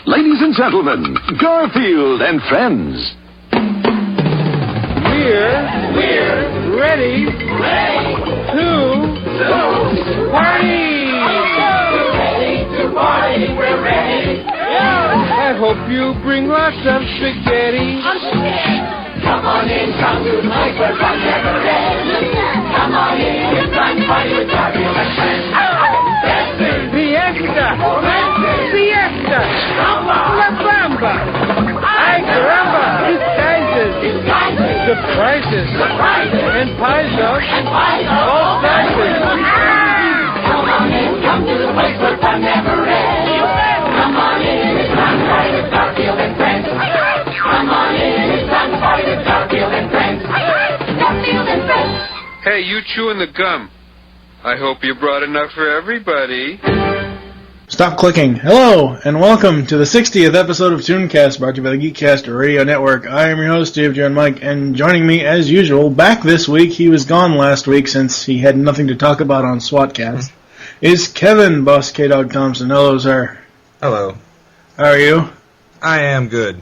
Ladies and gentlemen, Garfield and friends. We're ready to party! We're ready to party, we're ready. I hope you bring lots of spaghetti. Come on in, come to the place where fun never ends. Come on in, it's time to party with Garfield and friends. Dancing, Fiesta! romancing, Fiesta! samba, La Bamba! Ay caramba! Disguises! disguises, Surprises! surprises, And pies of and pies of all sizes! Come on in, come to the place where fun never ends. Come on in, it's time to party with Garfield and friends. Come on in, it's time to party with Garfield and friends. Garfield and friends. Hey, you chewing the gum. I hope you brought enough for everybody. Stop clicking. Hello, and welcome to the 60th episode of ToonCast, brought to you by the Geeks Radio Network. I am your host, Dave John Mike, and joining me, as usual, back this week, he was gone last week since he had nothing to talk about on SWATcast, is Kevin, Boss K-Dog Thompson. Hello, sir. Hello. How are you? I am good.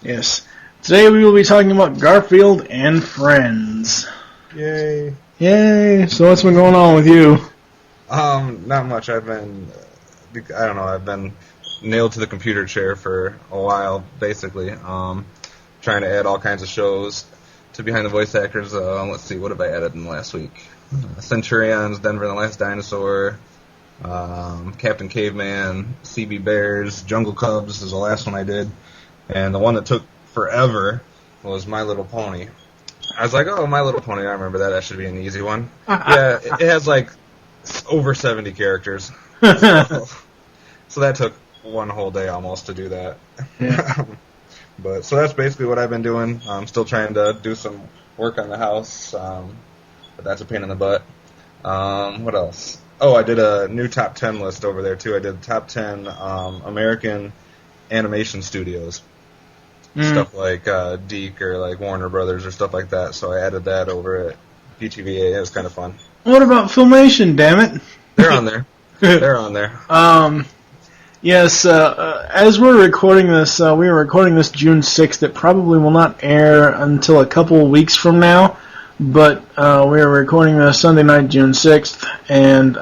Yes. Today we will be talking about Garfield and Friends. Yay. Yay! So what's been going on with you? Not much. I've been nailed to the computer chair for a while, basically. Trying to add all kinds of shows to Behind the Voice Actors. Let's see, what have I added in the last week? Centurions, Denver and the Last Dinosaur, Captain Caveman, CB Bears, Jungle Cubs is the last one I did. And the one that took forever was My Little Pony. I was like, oh, My Little Pony, I remember that. That should be an easy one. Yeah, it has like over 70 characters. So that took one whole day almost to do that. Yeah. But so that's basically what I've been doing. I'm still trying to do some work on the house, but that's a pain in the butt. What else? Oh, I did a new top 10 list over there too. I did top 10 American animation studios. Stuff like Deke or like Warner Brothers or stuff like that. So I added that over at PTVA. It was kind of fun. What about Filmation, damn it? They're on there. They're on there. Yes, as we're recording this, we are recording this June 6th. It probably will not air until a couple of weeks from now, but we are recording this Sunday night, June 6th, and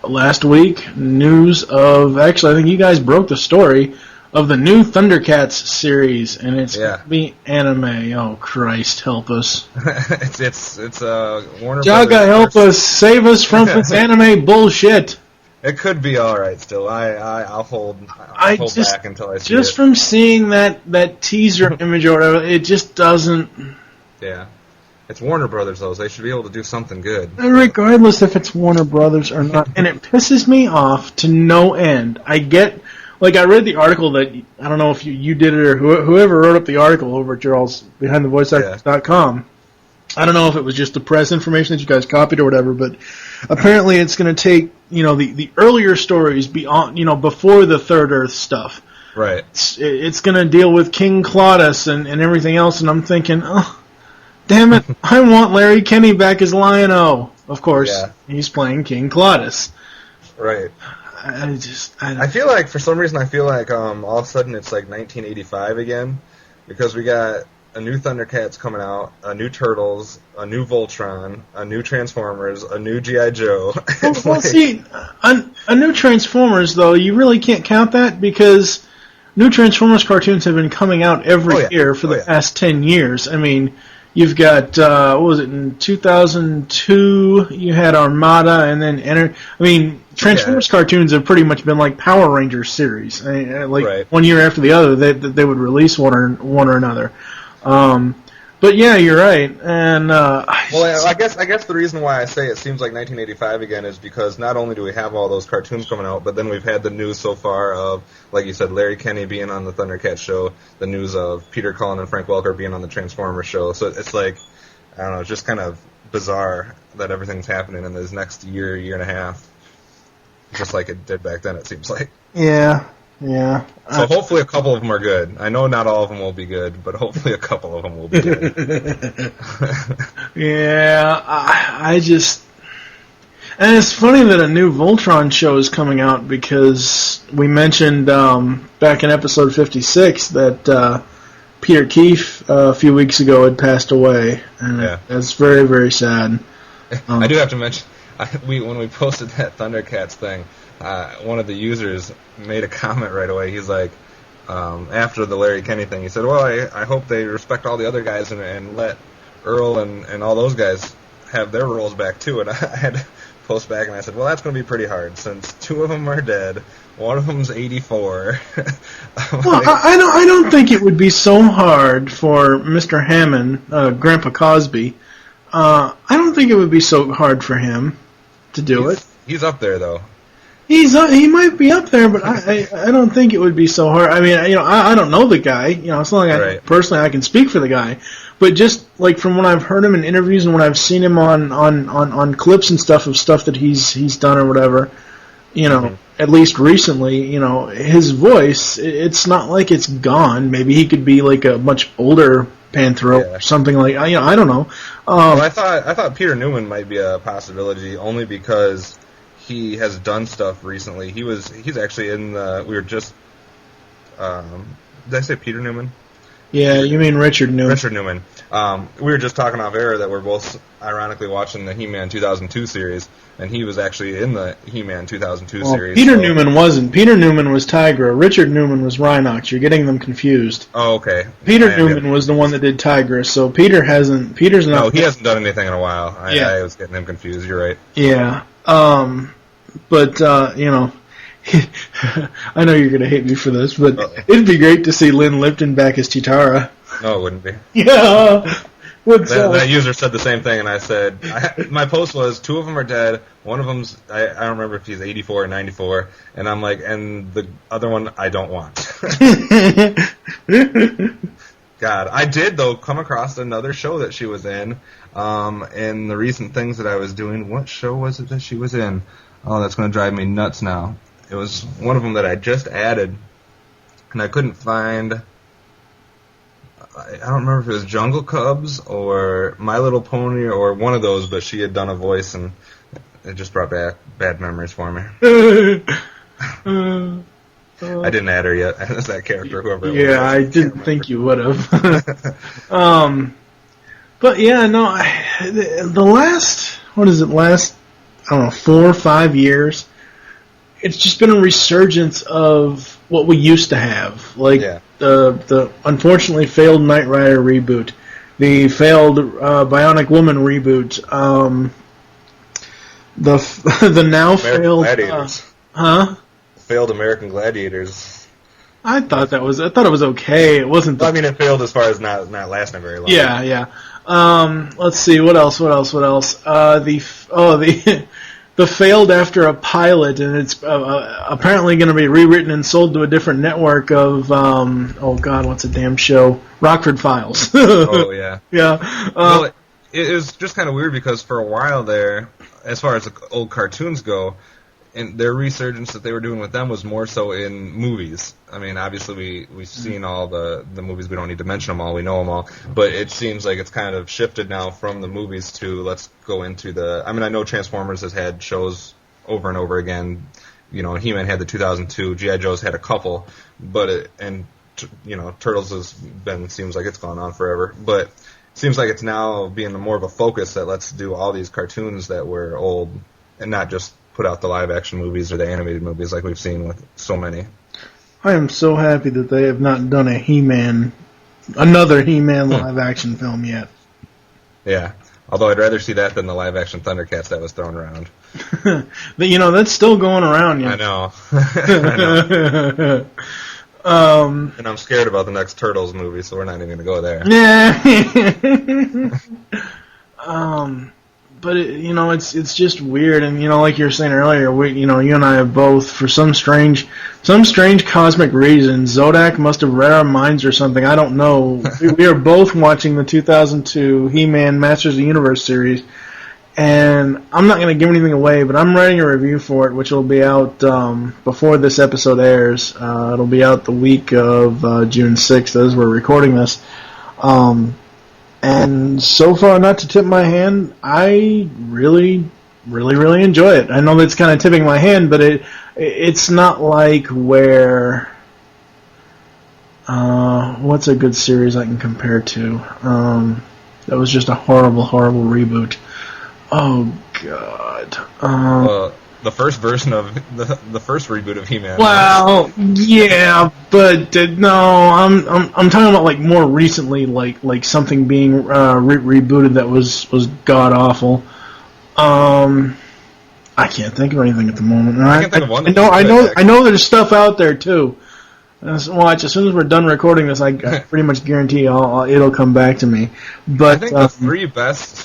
last week, news of, actually, I think you guys broke the story of the new Thundercats series, and it's going to be anime. Oh, Christ, help us. it's Warner Jaga, Brothers help first. us. Save us from this anime bullshit. It could be all right still. I'll hold back until I see just it. from seeing that teaser image or whatever, it just doesn't. Yeah. It's Warner Brothers, though, so they should be able to do something good. Regardless if it's Warner Brothers or not, and it pisses me off to no end. I read the article that, I don't know if you did it or whoever wrote up the article over at Charles BehindTheVoiceActors.com. I don't know if it was just the press information that you guys copied or whatever, but apparently it's going to take, the earlier stories beyond, before the Third Earth stuff. Right. It's going to deal with King Claudius and everything else, and I'm thinking, oh, damn it, I want Larry Kenney back as Lion-O. Of course, He's playing King Claudius. Right. I feel like, for some reason, all of a sudden it's like 1985 again, because we got a new Thundercats coming out, a new Turtles, a new Voltron, a new Transformers, a new G.I. Joe. See, a new Transformers, though, you really can't count that, because new Transformers cartoons have been coming out every year for the past 10 years. I mean, you've got, what was it, in 2002, you had Armada, and then, Transformers cartoons have pretty much been like Power Rangers series. One year after the other, they would release one or another. But yeah, you're right. And I guess the reason why I say it seems like 1985 again is because not only do we have all those cartoons coming out, but then we've had the news so far of, like you said, Larry Kenney being on the Thundercats show, the news of Peter Cullen and Frank Welker being on the Transformers show. So it's like, I don't know, it's just kind of bizarre that everything's happening in this next year and a half. Just like it did back then, it seems like. Yeah. So hopefully a couple of them are good. I know not all of them will be good, but hopefully a couple of them will be good. Yeah, And it's funny that a new Voltron show is coming out because we mentioned back in episode 56 that Peter Keefe a few weeks ago had passed away, and that's very, very sad. I do have to mention, when we posted that Thundercats thing, one of the users made a comment right away. He's like, after the Larry Kenny thing, he said, well, I hope they respect all the other guys and let Earl and all those guys have their roles back too. And I had to post back and I said, well, that's going to be pretty hard since two of them are dead, one of them's 84. Well, I don't think it would be so hard for Mr. Hammond, Grandpa Cosby. I don't think it would be so hard for him to do it. He's up there though. He might be up there, but I don't think it would be so hard. I mean, I don't know the guy. It's not like personally I can speak for the guy, but just like from when I've heard him in interviews and when I've seen him on clips and stuff of stuff that he's done or whatever, at least recently, his voice, it's not like it's gone. Maybe he could be like a much older Panthro or something like. I don't know. Well, I thought Peter Newman might be a possibility only because he has done stuff recently. He's actually in the. We were just. Did I say Peter Newman? Yeah, you mean Richard Newman. Richard Newman. We were just talking off air that we're both ironically watching the He-Man 2002 series, and he was actually in the He-Man 2002 series. Peter Newman wasn't. Peter Newman was Tigra. Richard Newman was Rhinox. You're getting them confused. Oh, okay. Peter Newman was the one that did Tigra, so Peter's not... No, he hasn't done anything in a while. I was getting him confused. You're right. Yeah. But, I know you're going to hate me for this, but it'd be great to see Lynn Lipton back as Chitara. No, it wouldn't be. Yeah. That user said the same thing, and I said, my post was, two of them are dead, one of them's, I don't remember if he's 84 or 94, and I'm like, and the other one I don't want. God, I did, though, come across another show that she was in the recent things that I was doing. What show was it that she was in? Oh, that's going to drive me nuts now. It was one of them that I just added, and I couldn't find... I don't remember if it was Jungle Cubs or My Little Pony or one of those, but she had done a voice, and it just brought back bad memories for me. I didn't add her yet as that character, whoever it was. Yeah, I didn't think you would have. But yeah, no, the last, I don't know, 4 or 5 years, it's just been a resurgence of what we used to have. Like, the unfortunately failed Knight Rider reboot, the failed Bionic Woman reboot, the now failed... Gladiators. Failed American Gladiators. I thought it was okay. It wasn't... it failed as far as not lasting very long. Yeah. Let's see, what else? The failed after a pilot, and it's apparently going to be rewritten and sold to a different network of, what's the damn show? Rockford Files. Oh, yeah. Yeah. Well, it was just kind of weird because for a while there, as far as the old cartoons go, and their resurgence that they were doing with them was more so in movies. I mean, obviously we've seen all the movies. We don't need to mention them all. We know them all. But it seems like it's kind of shifted now from the movies to let's go into the... I mean, I know Transformers has had shows over and over again. He-Man had the 2002. G.I. Joe's had a couple. But Turtles seems like it's gone on forever. But it seems like it's now being more of a focus that let's do all these cartoons that were old and not just put out the live-action movies or the animated movies like we've seen with so many. I am so happy that they have not done another He-Man live-action film yet. Yeah, although I'd rather see that than the live-action Thundercats that was thrown around. That's still going around yet. I know. I know. And I'm scared about the next Turtles movie, so we're not even going to go there. But it's just weird, and like you were saying earlier, you and I have both, for some strange cosmic reason, Zodak must have read our minds or something. I don't know. We are both watching the 2002 He-Man Masters of the Universe series, and I'm not going to give anything away, but I'm writing a review for it, which will be out before this episode airs. It'll be out the week of June 6th as we're recording this. And so far, not to tip my hand, I really really, really enjoy it. I know that's kind of tipping my hand, but it's not like where... what's a good series I can compare to? That was just a horrible, horrible reboot. Oh, God. The first version of the first reboot of He-Man. Well, yeah, but no, I'm talking about like more recently, like something being rebooted that was god awful. I can't think of anything at the moment. I can think of one. I know there's stuff out there too. Watch, as soon as we're done recording this, I pretty much guarantee it'll come back to me. But I think the three best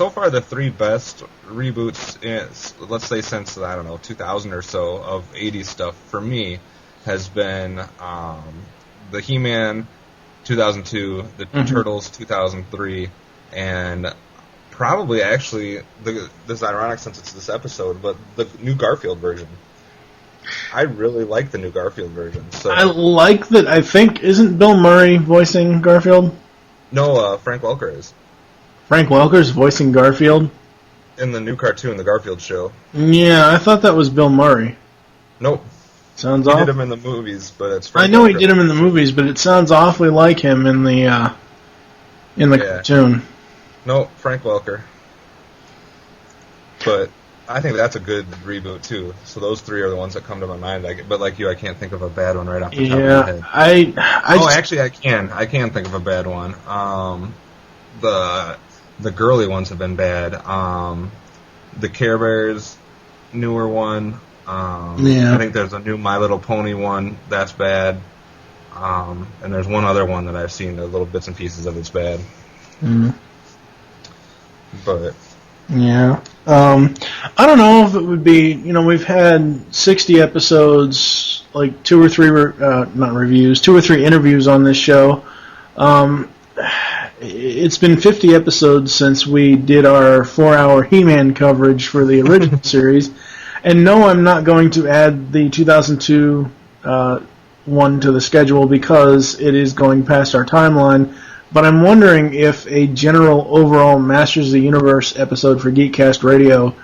reboots, let's say since, I don't know, 2000 or so of 80s stuff for me has been the He-Man 2002, the Turtles 2003, and probably actually, this is ironic since it's this episode, but the new Garfield version. I really like the new Garfield version. So. I like that. I think, isn't Bill Murray voicing Garfield? No, Frank Welker is. Frank Welker's voicing Garfield? In the new cartoon, the Garfield show. Yeah, I thought that was Bill Murray. Nope. Sounds He awful. did him in the movies, but it's Frank I know Welker. he did him in the movies, but it sounds awfully like him in the cartoon. No, Frank Welker. But I think that's a good reboot too. So those three are the ones that come to my mind. But like you, I can't think of a bad one right off the top of my head. Actually, I can. I can think of a bad one. The girly ones have been bad. The Care Bears newer one. I think there's a new My Little Pony one that's bad. And there's one other one that I've seen the little bits and pieces of it's bad. But yeah. I don't know if it would be, we've had 60 episodes, like 2 or 3, not reviews, 2 or 3 interviews on this show. It's been 50 episodes since we did our 4-hour He-Man coverage for the original series. And no, I'm not going to add the 2002 one to the schedule because it is going past our timeline. But I'm wondering if a general overall Masters of the Universe episode for Geekcast Radio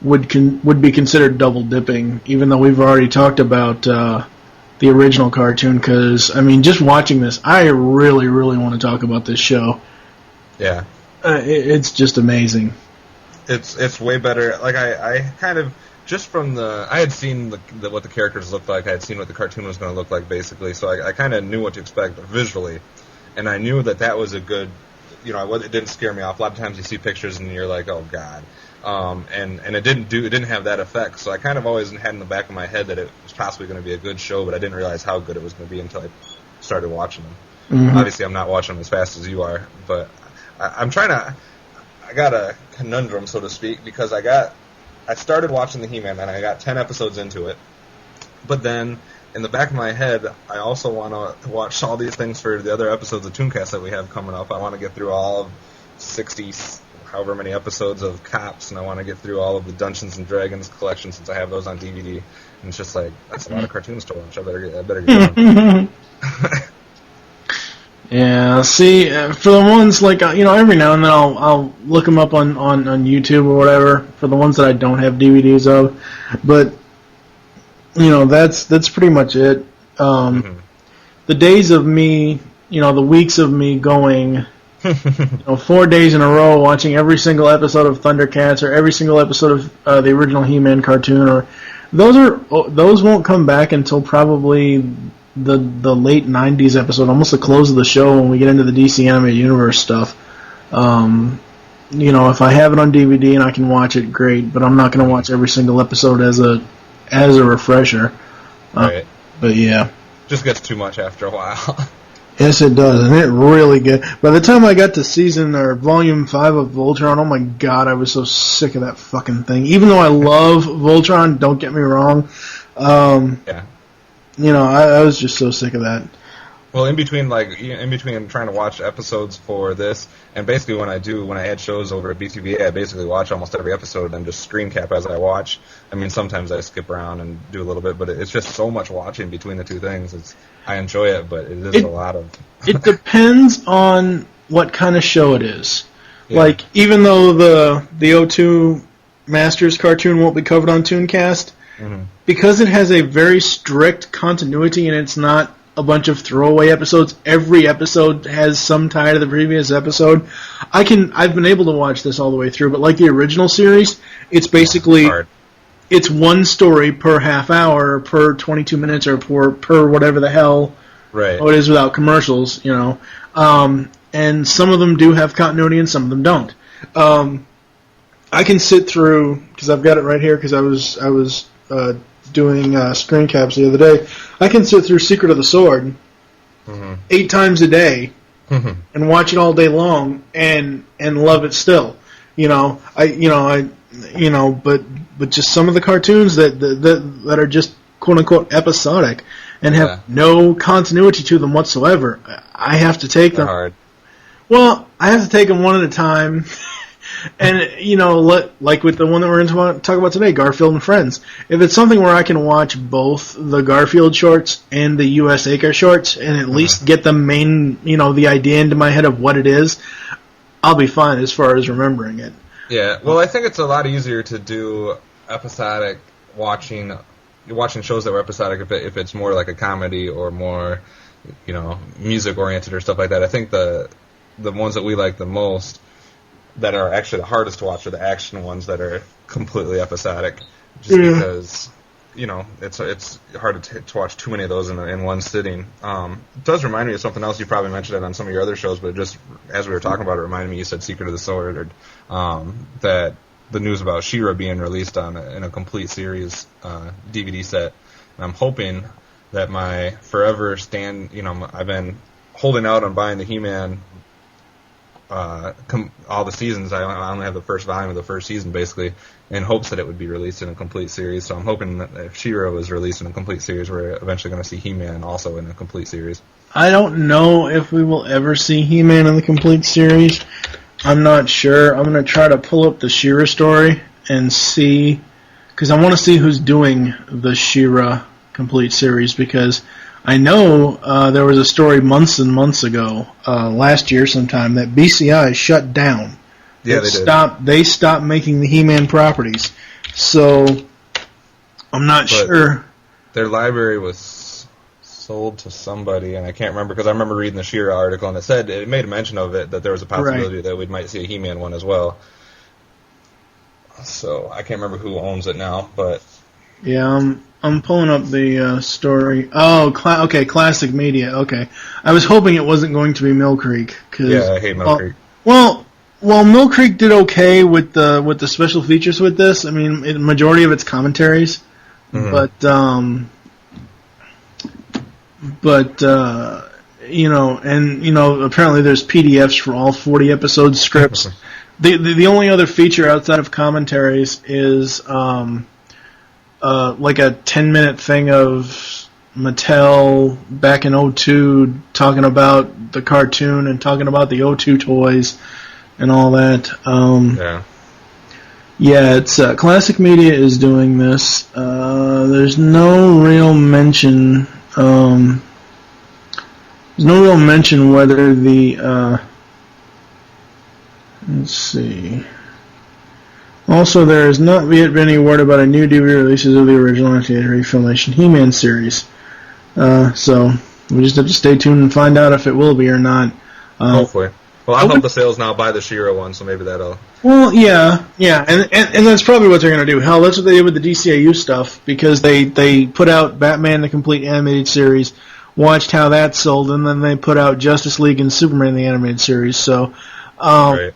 would be considered double dipping, even though we've already talked about the original cartoon. Because just watching this, I really, really want to talk about this show. Yeah, it's just amazing. It's way better. Like I kind of just from I had seen what the characters looked like. I had seen what the cartoon was going to look like, basically. So I kind of knew what to expect visually. And I knew that was a good, it didn't scare me off. A lot of times you see pictures and you're like, oh god, and it didn't have that effect. So I kind of always had in the back of my head that it was possibly going to be a good show, but I didn't realize how good it was going to be until I started watching them. Obviously, I'm not watching them as fast as you are, but I got a conundrum, so to speak, because I started watching the He-Man and I got 10 episodes into it, but then in the back of my head, I also want to watch all these things for the other episodes of ToonCast that we have coming up. I want to get through all of 60, however many episodes of Cops, and I want to get through all of the Dungeons and Dragons collection since I have those on DVD. And it's just like, that's a lot of cartoons to watch. I better get on. Yeah, see, for the ones like, every now and then I'll look them up on YouTube or whatever, for the ones that I don't have DVDs of, but that's pretty much it. The days of me, the weeks of me going, 4 days in a row watching every single episode of Thundercats or every single episode of the original He-Man cartoon, those won't come back until probably the late 90s episode, almost the close of the show when we get into the DC Animated Universe stuff. If I have it on DVD and I can watch it, great, but I'm not going to watch every single episode as a refresher. Right. But yeah. Just gets too much after a while. Yes, it does, and it really good. By the time I got to Volume 5 of Voltron, oh my god, I was so sick of that fucking thing. Even though I love Voltron, don't get me wrong. Yeah. I was just so sick of that. Well, in between trying to watch episodes for this, and basically when I add shows over at BTVA, I basically watch almost every episode and just screen cap as I watch. Sometimes I skip around and do a little bit, but it's just so much watching between the two things. I enjoy it, but it is a lot of... It depends on what kind of show it is. Yeah. Like, even though the O2 Masters cartoon won't be covered on ToonCast because it has a very strict continuity and it's not a bunch of throwaway episodes. Every episode has some tie to the previous episode. I've been able to watch this all the way through, but like the original series, it's basically it's one story per half hour, per 22 minutes, or per whatever the hell it is without commercials, and some of them do have continuity and some of them don't. I can sit through, because I've got it right here, because I was doing screen caps the other day. I can sit through Secret of the Sword 8 times a day and watch it all day long and love it still. But just some of the cartoons that are just quote unquote episodic and have no continuity to them whatsoever, I have to take them. Hard. Well, I have to take them one at a time. And, like with the one that we're going to talk about today, Garfield and Friends, if it's something where I can watch both the Garfield shorts and the U.S. Acre shorts and at least get the main, the idea into my head of what it is, I'll be fine as far as remembering it. Yeah, well, I think it's a lot easier to do episodic watching shows that were episodic if it's more like a comedy or more, music-oriented or stuff like that. I think the ones that we like the most that are actually the hardest to watch are the action ones that are completely episodic, just because it's hard to watch too many of those in one sitting. It does remind me of something else. You probably mentioned it on some of your other shows, but just as we were talking about it, reminded me. You said Secret of the Sword, that the news about She-Ra being released in a complete series DVD set. And I'm hoping that my forever I've been holding out on buying the He-Man. All the seasons. I only have the first volume of the first season, basically, in hopes that it would be released in a complete series. So I'm hoping that if She-Ra was released in a complete series, we're eventually going to see He-Man also in a complete series. I don't know if we will ever see He-Man in the complete series. I'm not sure. I'm going to try to pull up the She-Ra story and see, because I want to see who's doing the She-Ra complete series, because I know there was a story months and months ago, last year sometime, that BCI shut down. Yeah, they did. They stopped making the He-Man properties. So, I'm not sure. Their library was sold to somebody, and I can't remember, because I remember reading the She-Ra article, and it made a mention of it, that there was a possibility that we might see a He-Man one as well. So, I can't remember who owns it now, but... Yeah, I'm pulling up the story. Oh, okay, Classic Media. Okay, I was hoping it wasn't going to be Mill Creek. Yeah, I hate Mill Creek. Well, Mill Creek did okay with the special features with this. I mean, the majority of its commentaries, but apparently there's PDFs for all 40 episode scripts. The only other feature outside of commentaries is like a 10-minute thing of Mattel back in 2002 talking about the cartoon and talking about the 2002 toys and all that. Yeah, it's Classic Media is doing this. There's no real mention. There's no real mention whether the. Let's see. Also, there has not yet been any word about a new DVD releases of the original 1983 Filmation He-Man series. So, we just have to stay tuned and find out if it will be or not. Hopefully. Well, I hope the sales now buy the She-Ra one, so maybe that'll... Well, yeah, and that's probably what they're going to do. Hell, that's what they did with the DCAU stuff, because they put out Batman the Complete Animated Series, watched how that sold, and then they put out Justice League and Superman the Animated Series, so... Right.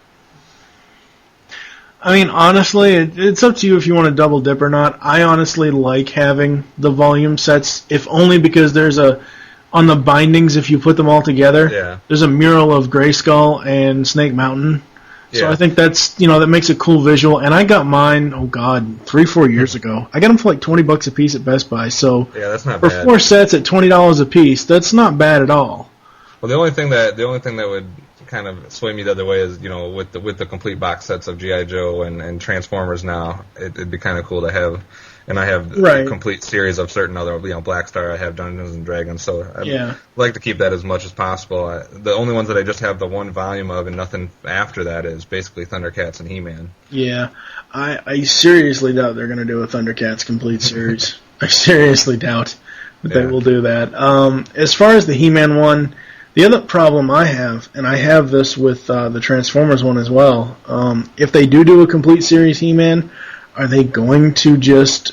I mean, honestly, it's up to you if you want to double dip or not. I honestly like having the volume sets, if only because there's on the bindings, if you put them all together, there's a mural of Grayskull and Snake Mountain. So I think that makes a cool visual. And I got mine, 3-4 years ago. I got them for like $20 a piece at Best Buy. So that's not for bad. 4 sets at $20 a piece, that's not bad at all. Well, the only thing that would kind of sway me the other way is, with the complete box sets of G.I. Joe and Transformers now, it'd be kind of cool to have and I have a complete series of certain other, Black Star, I have Dungeons and Dragons, so I'd like to keep that as much as possible. The only ones that I just have the one volume of and nothing after that is basically Thundercats and He-Man. Yeah, I seriously doubt they're going to do a Thundercats complete series. I seriously doubt that they will do that. As far as the He-Man one, the other problem I have, and I have this with the Transformers one as well, if they do a complete series He-Man, are they going to just...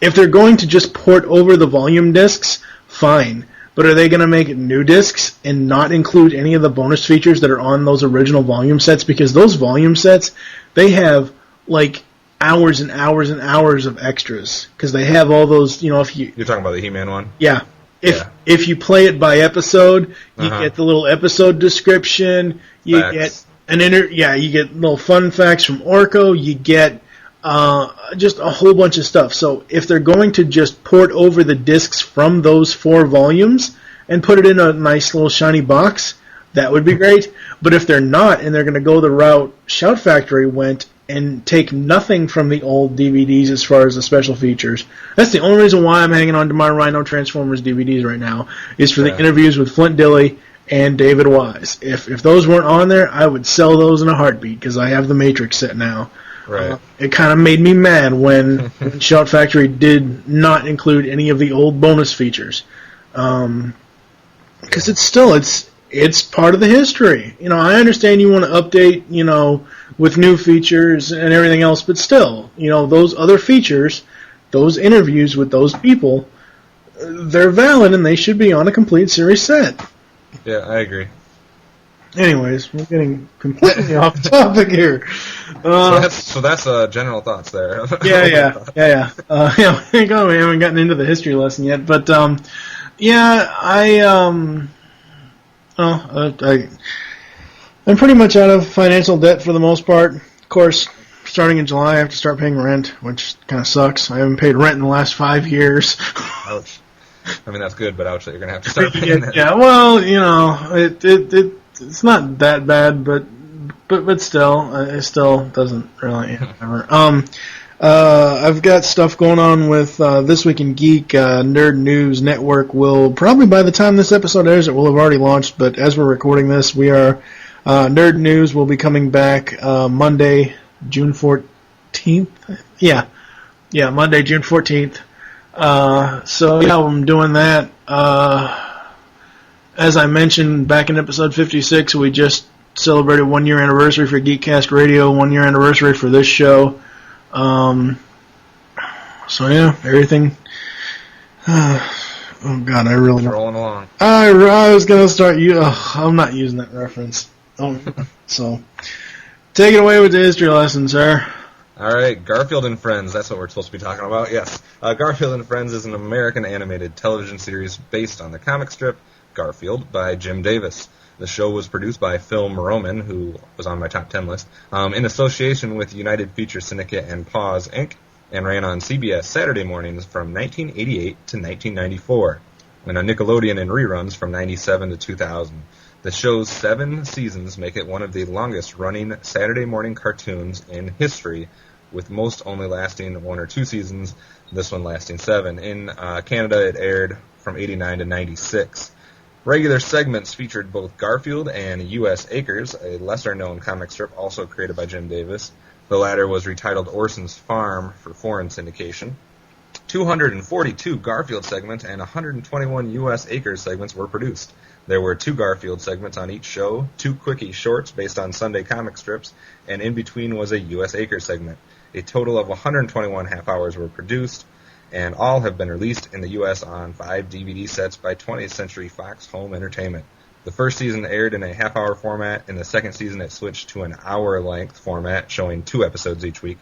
If they're going to just port over the volume discs, fine. But are they going to make new discs and not include any of the bonus features that are on those original volume sets? Because those volume sets, they have, hours and hours and hours of extras. Because they have all those, if you... You're talking about the He-Man one? Yeah. If you play it by episode, you get the little episode description, you get you get little fun facts from Orko, you get just a whole bunch of stuff. So if they're going to just port over the discs from those 4 volumes and put it in a nice little shiny box, that would be great. But if they're not, and they're going to go the route Shout Factory went and take nothing from the old DVDs as far as the special features. That's the only reason why I'm hanging on to my Rhino Transformers DVDs right now, is for the interviews with Flint Dilley and David Wise. If those weren't on there, I would sell those in a heartbeat, because I have the Matrix set now. Right. It kind of made me mad when Shout Factory did not include any of the old bonus features. Because it's part of the history. I understand you want to update, with new features and everything else, but still, those other features, those interviews with those people, they're valid and they should be on a complete series set. Yeah, I agree. Anyways, we're getting completely off topic here. So that's general thoughts there. Yeah. We haven't gotten into the history lesson yet, but I'm pretty much out of financial debt for the most part. Of course, starting in July, I have to start paying rent, which kind of sucks. I haven't paid rent in the last 5 years. Ouch. I mean, that's good, but ouch that you're going to have to start paying that. Yeah, well, it's not that bad, but still, it still doesn't really ever. I've got stuff going on with This Week in Geek. Nerd News Network will, probably by the time this episode airs, it will have already launched, but as we're recording this, we are... Nerd News will be coming back Monday, June 14th. Yeah, Monday, June 14th. I'm doing that. As I mentioned back in episode 56, we just celebrated 1 year anniversary for Geekcast Radio, 1 year anniversary for this show. Everything. Oh God, I really... Rolling along. I was gonna start. I'm not using that reference. So, take it away with the history lesson, sir. All right, Garfield and Friends. That's what we're supposed to be talking about. Yes, Garfield and Friends is an American animated television series based on the comic strip Garfield by Jim Davis. The show was produced by Phil Moroman, who was on my top 10 list, in association with United Feature Syndicate and Paws, Inc., and ran on CBS Saturday mornings from 1988 to 1994, and on Nickelodeon in reruns from 97 to 2000. The show's 7 seasons make it one of the longest-running Saturday morning cartoons in history, with most only lasting 1 or 2 seasons, this one lasting 7. In Canada, it aired from 89 to 96. Regular segments featured both Garfield and U.S. Acres, a lesser-known comic strip also created by Jim Davis. The latter was retitled Orson's Farm for foreign syndication. 242 Garfield segments and 121 U.S. Acres segments were produced. There were 2 Garfield segments on each show, 2 quickie shorts based on Sunday comic strips, and in between was a U.S. Acres segment. A total of 121 half hours were produced, and all have been released in the U.S. on 5 DVD sets by 20th Century Fox Home Entertainment. The first season aired in a half-hour format. In the second season, it switched to an hour-length format, showing 2 episodes each week.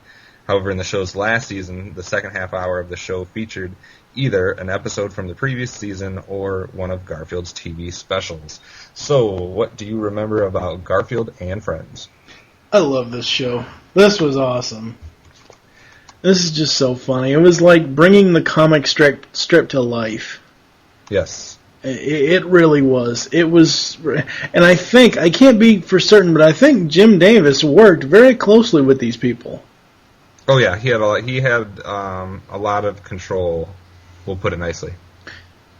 However, in the show's last season, the second half hour of the show featured either an episode from the previous season or one of Garfield's TV specials. So, what do you remember about Garfield and Friends? I love this show. This was awesome. This is just so funny. It was like bringing the comic strip to life. Yes. It really was. It was, and I think, I can't be for certain, but I think Jim Davis worked very closely with these people. Oh yeah, he had a lot of control. We'll put it nicely.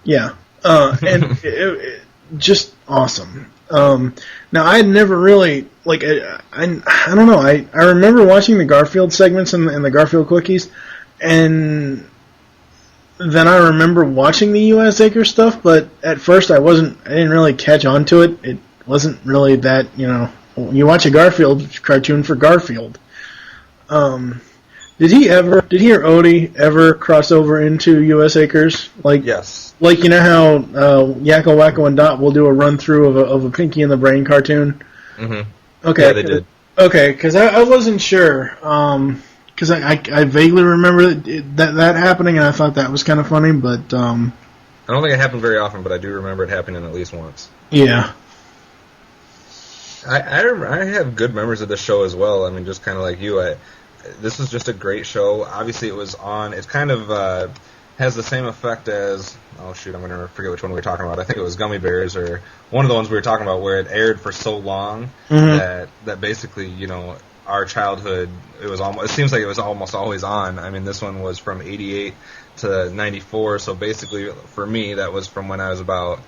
Yeah, and it just awesome. Now I had never really I don't know. I remember watching the Garfield segments and the Garfield quickies, and then I remember watching the U.S. Acre stuff. But at first I didn't really catch on to it. It wasn't really that you watch a Garfield cartoon for Garfield. Did he or Odie ever cross over into U.S. Acres? Yes. How Yakko, Wacko, and Dot will do a run through of a Pinky and the Brain cartoon. Mm-hmm. Okay. Yeah, they did. Okay, because I wasn't sure. Because I vaguely remember that happening, and I thought that was kind of funny, but I don't think it happened very often, but I do remember it happening at least once. Yeah. I have good memories of this show as well. I mean, just kind of like you, this was just a great show. Obviously, it was on. It's kind of has the same effect as. Oh shoot, I'm going to forget which one we were talking about. I think it was Gummy Bears or one of the ones we were talking about, where it aired for so long that basically our childhood. It seems like it was almost always on. I mean, this one was from '88 to '94, so basically for me that was from when I was about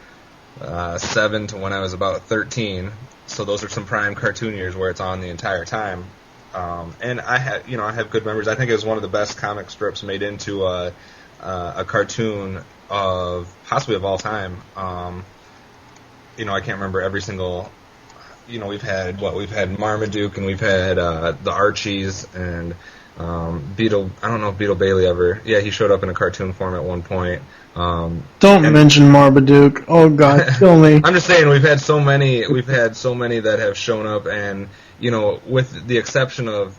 7 to when I was about 13. So those are some prime cartoon years where it's on the entire time. And I have good memories. I think it was one of the best comic strips made into a cartoon possibly of all time. I can't remember every single. We've had Marmaduke and we've had the Archies and Beetle. I don't know if Beetle Bailey ever. Yeah, he showed up in a cartoon form at one point. Don't mention Marmaduke. Oh God, kill me. I'm just saying we've had so many that have shown up, and with the exception of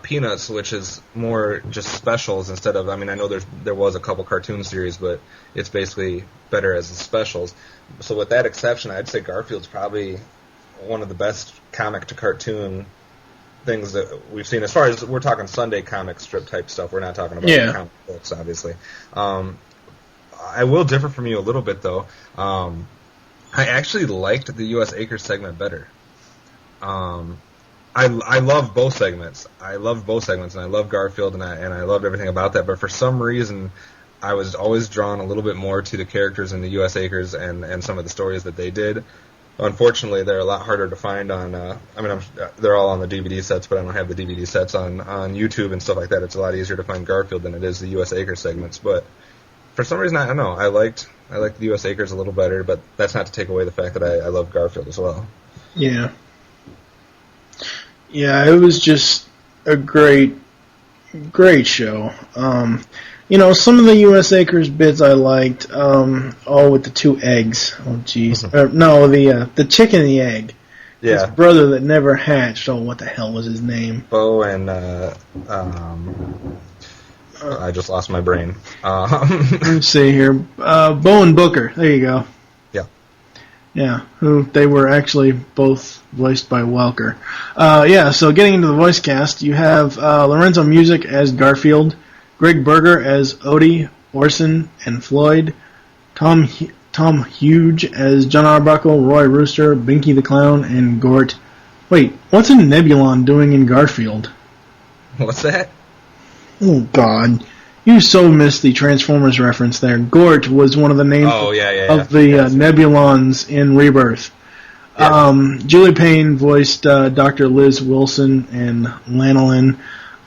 Peanuts, which is more just specials instead of. I mean, I know there was a couple cartoon series, but it's basically better as the specials. So with that exception, I'd say Garfield's probably one of the best comic to cartoon things that we've seen. As far as we're talking Sunday comic strip type stuff, we're not talking about comic books, obviously. I will differ from you a little bit, though. I actually liked the U.S. Acres segment better. I love both segments. And I love Garfield, and I loved everything about that. But for some reason, I was always drawn a little bit more to the characters in the U.S. Acres and some of the stories that they did. Unfortunately, they're a lot harder to find on. They're all on the DVD sets, but I don't have the DVD sets on YouTube and stuff like that. It's a lot easier to find Garfield than it is the U.S. Acres segments, but. For some reason, I don't know. I liked the U.S. Acres a little better, but that's not to take away the fact that I love Garfield as well. Yeah. Yeah, it was just a great show. Some of the U.S. Acres bits I liked. With the 2 eggs. Oh, jeez. No, the chicken and the egg. Yeah. His brother that never hatched. Oh, what the hell was his name? Bo and I just lost my brain. Let's see here. Bo and Booker. There you go. Yeah. Yeah, who they were actually both voiced by Welker. So getting into the voice cast, you have Lorenzo Music as Garfield, Greg Berger as Odie, Orson, and Floyd, Tom Huge as John Arbuckle, Roy Rooster, Binky the Clown, and Gort. Wait, what's a Nebulon doing in Garfield? What's that? Oh, God. You so missed the Transformers reference there. Gort was one of the names of the Nebulons in Rebirth. Yeah. Julie Payne voiced Dr. Liz Wilson and Lanolin.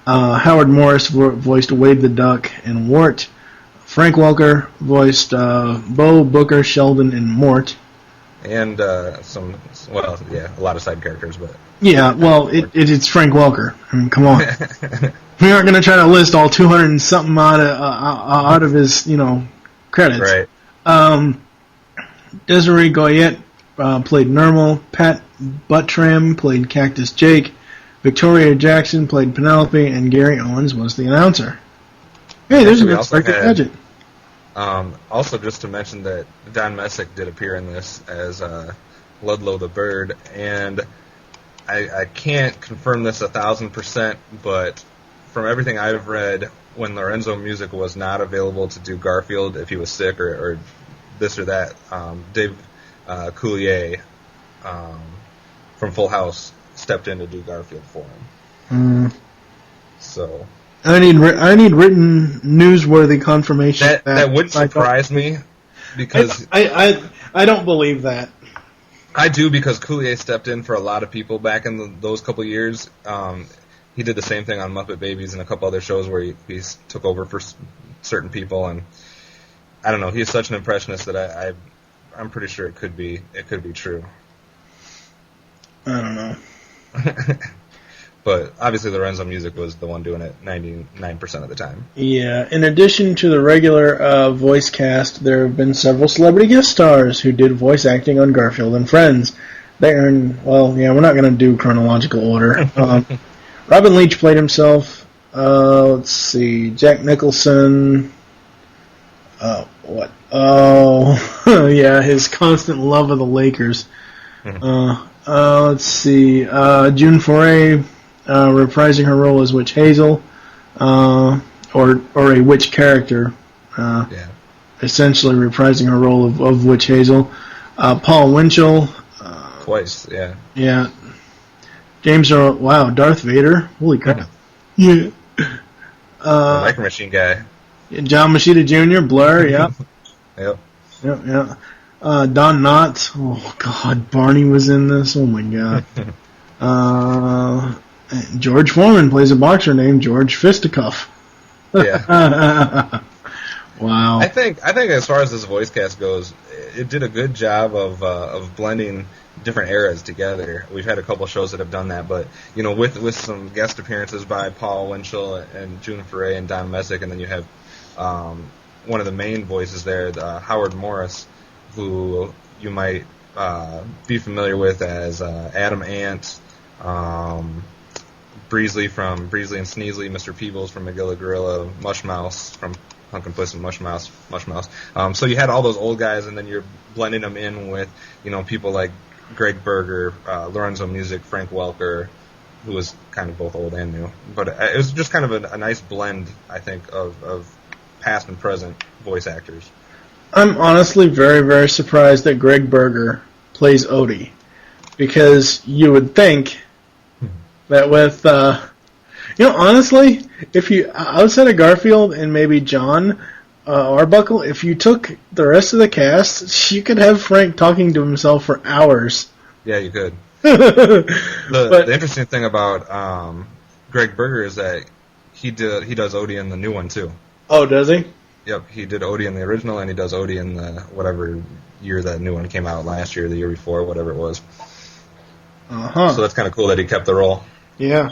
Howard Morris voiced Wade the Duck and Wart. Frank Welker voiced Bo, Booker, Sheldon, and Mort. And a lot of side characters, but... Yeah, well, it's Frank Welker. I mean, come on. We aren't going to try to list all 200 and something out of his, credits. Right. Desiree Goyette played Nermal. Pat Buttram played Cactus Jake. Victoria Jackson played Penelope, and Gary Owens was the announcer. Hey, there's an unexpected gadget. Also, just to mention that Don Messick did appear in this as Ludlow the Bird, and I can't confirm this 1,000%, but from everything I've read, when Lorenzo Music was not available to do Garfield, if he was sick or this or that, Dave Coulier from Full House stepped in to do Garfield for him. So I need written newsworthy confirmation. That would surprise me, because I don't believe that. I do, because Coulier stepped in for a lot of people back in those couple years. He did the same thing on Muppet Babies and a couple other shows where he took over for certain people, and I don't know. He's such an impressionist that I'm pretty sure it could be true. I don't know. But obviously Lorenzo Music was the one doing it 99% of the time. Yeah. In addition to the regular voice cast, there have been several celebrity guest stars who did voice acting on Garfield and Friends. They earned, we're not going to do chronological order. Robin Leach played himself. Let's see, Jack Nicholson. What? Oh, yeah, his constant love of the Lakers. Let's see, June Foray, reprising her role as Witch Hazel, or a witch character, essentially reprising her role of Witch Hazel. Paul Winchell. Twice, yeah. Yeah. James Earl, wow, Darth Vader. Holy crap. Yeah. The Micro Machine guy. John Machida Jr., Blur, yeah. Yep. Yeah. Don Knotts. Oh, God, Barney was in this. Oh, my God. George Foreman plays a boxer named George Fisticuff. Yeah. Wow. I think as far as this voice cast goes, it did a good job of blending different eras together. We've had a couple shows that have done that, but with some guest appearances by Paul Winchell and June Foray and Don Messick, and then you have one of the main voices there, Howard Morris, who you might be familiar with as Adam Ant, Breezley from Breezley and Sneasley, Mr. Peebles from Magilla Gorilla, Mush Mouse from Pumpkin Puss and Mush Mouse. So you had all those old guys, and then you're blending them in with people like Greg Berger, Lorenzo Music, Frank Welker, who was kind of both old and new. But it was just kind of a nice blend, I think, of past and present voice actors. I'm honestly very, very surprised that Greg Berger plays Odie, because you would think that with, honestly, if you, outside of Garfield and maybe John Arbuckle, if you took the rest of the cast, you could have Frank talking to himself for hours. Yeah, you could. The interesting thing about Greg Berger is that he does Odie in the new one, too. Oh, does he? Yep, he did Odie in the original, and he does Odie in the whatever year that new one came out, last year, the year before, whatever it was. Uh-huh. So that's kind of cool that he kept the role. Yeah.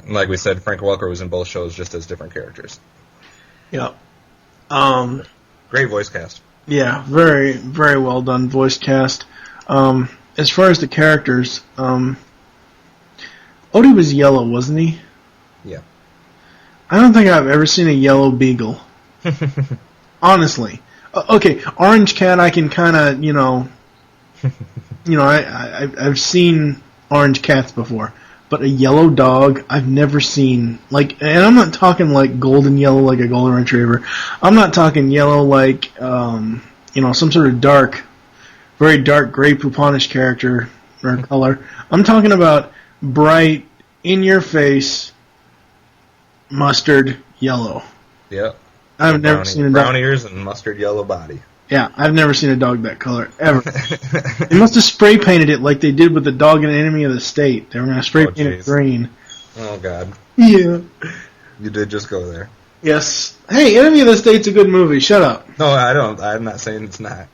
Like we said, Frank Welker was in both shows just as different characters. Yeah. Great voice cast. Yeah, very, very well done voice cast. As far as the characters, Odie was yellow, wasn't he? Yeah. I don't think I've ever seen a yellow beagle. Honestly. Okay, orange cat I can kind of, I've seen orange cats before. But a yellow dog, I've never seen. And I'm not talking like golden yellow like a golden retriever. I'm not talking yellow like, some sort of dark, very dark gray pouponish character or color. I'm talking about bright, in-your-face, mustard yellow. Yep. I've never seen a dog. Brown ears and mustard yellow body. Yeah, I've never seen a dog that color, ever. They must have spray painted it like they did with the dog in Enemy of the State. They were going to spray paint it green. Oh, God. Yeah. You did just go there. Yes. Hey, Enemy of the State's a good movie. Shut up. No, I don't. I'm not saying it's not.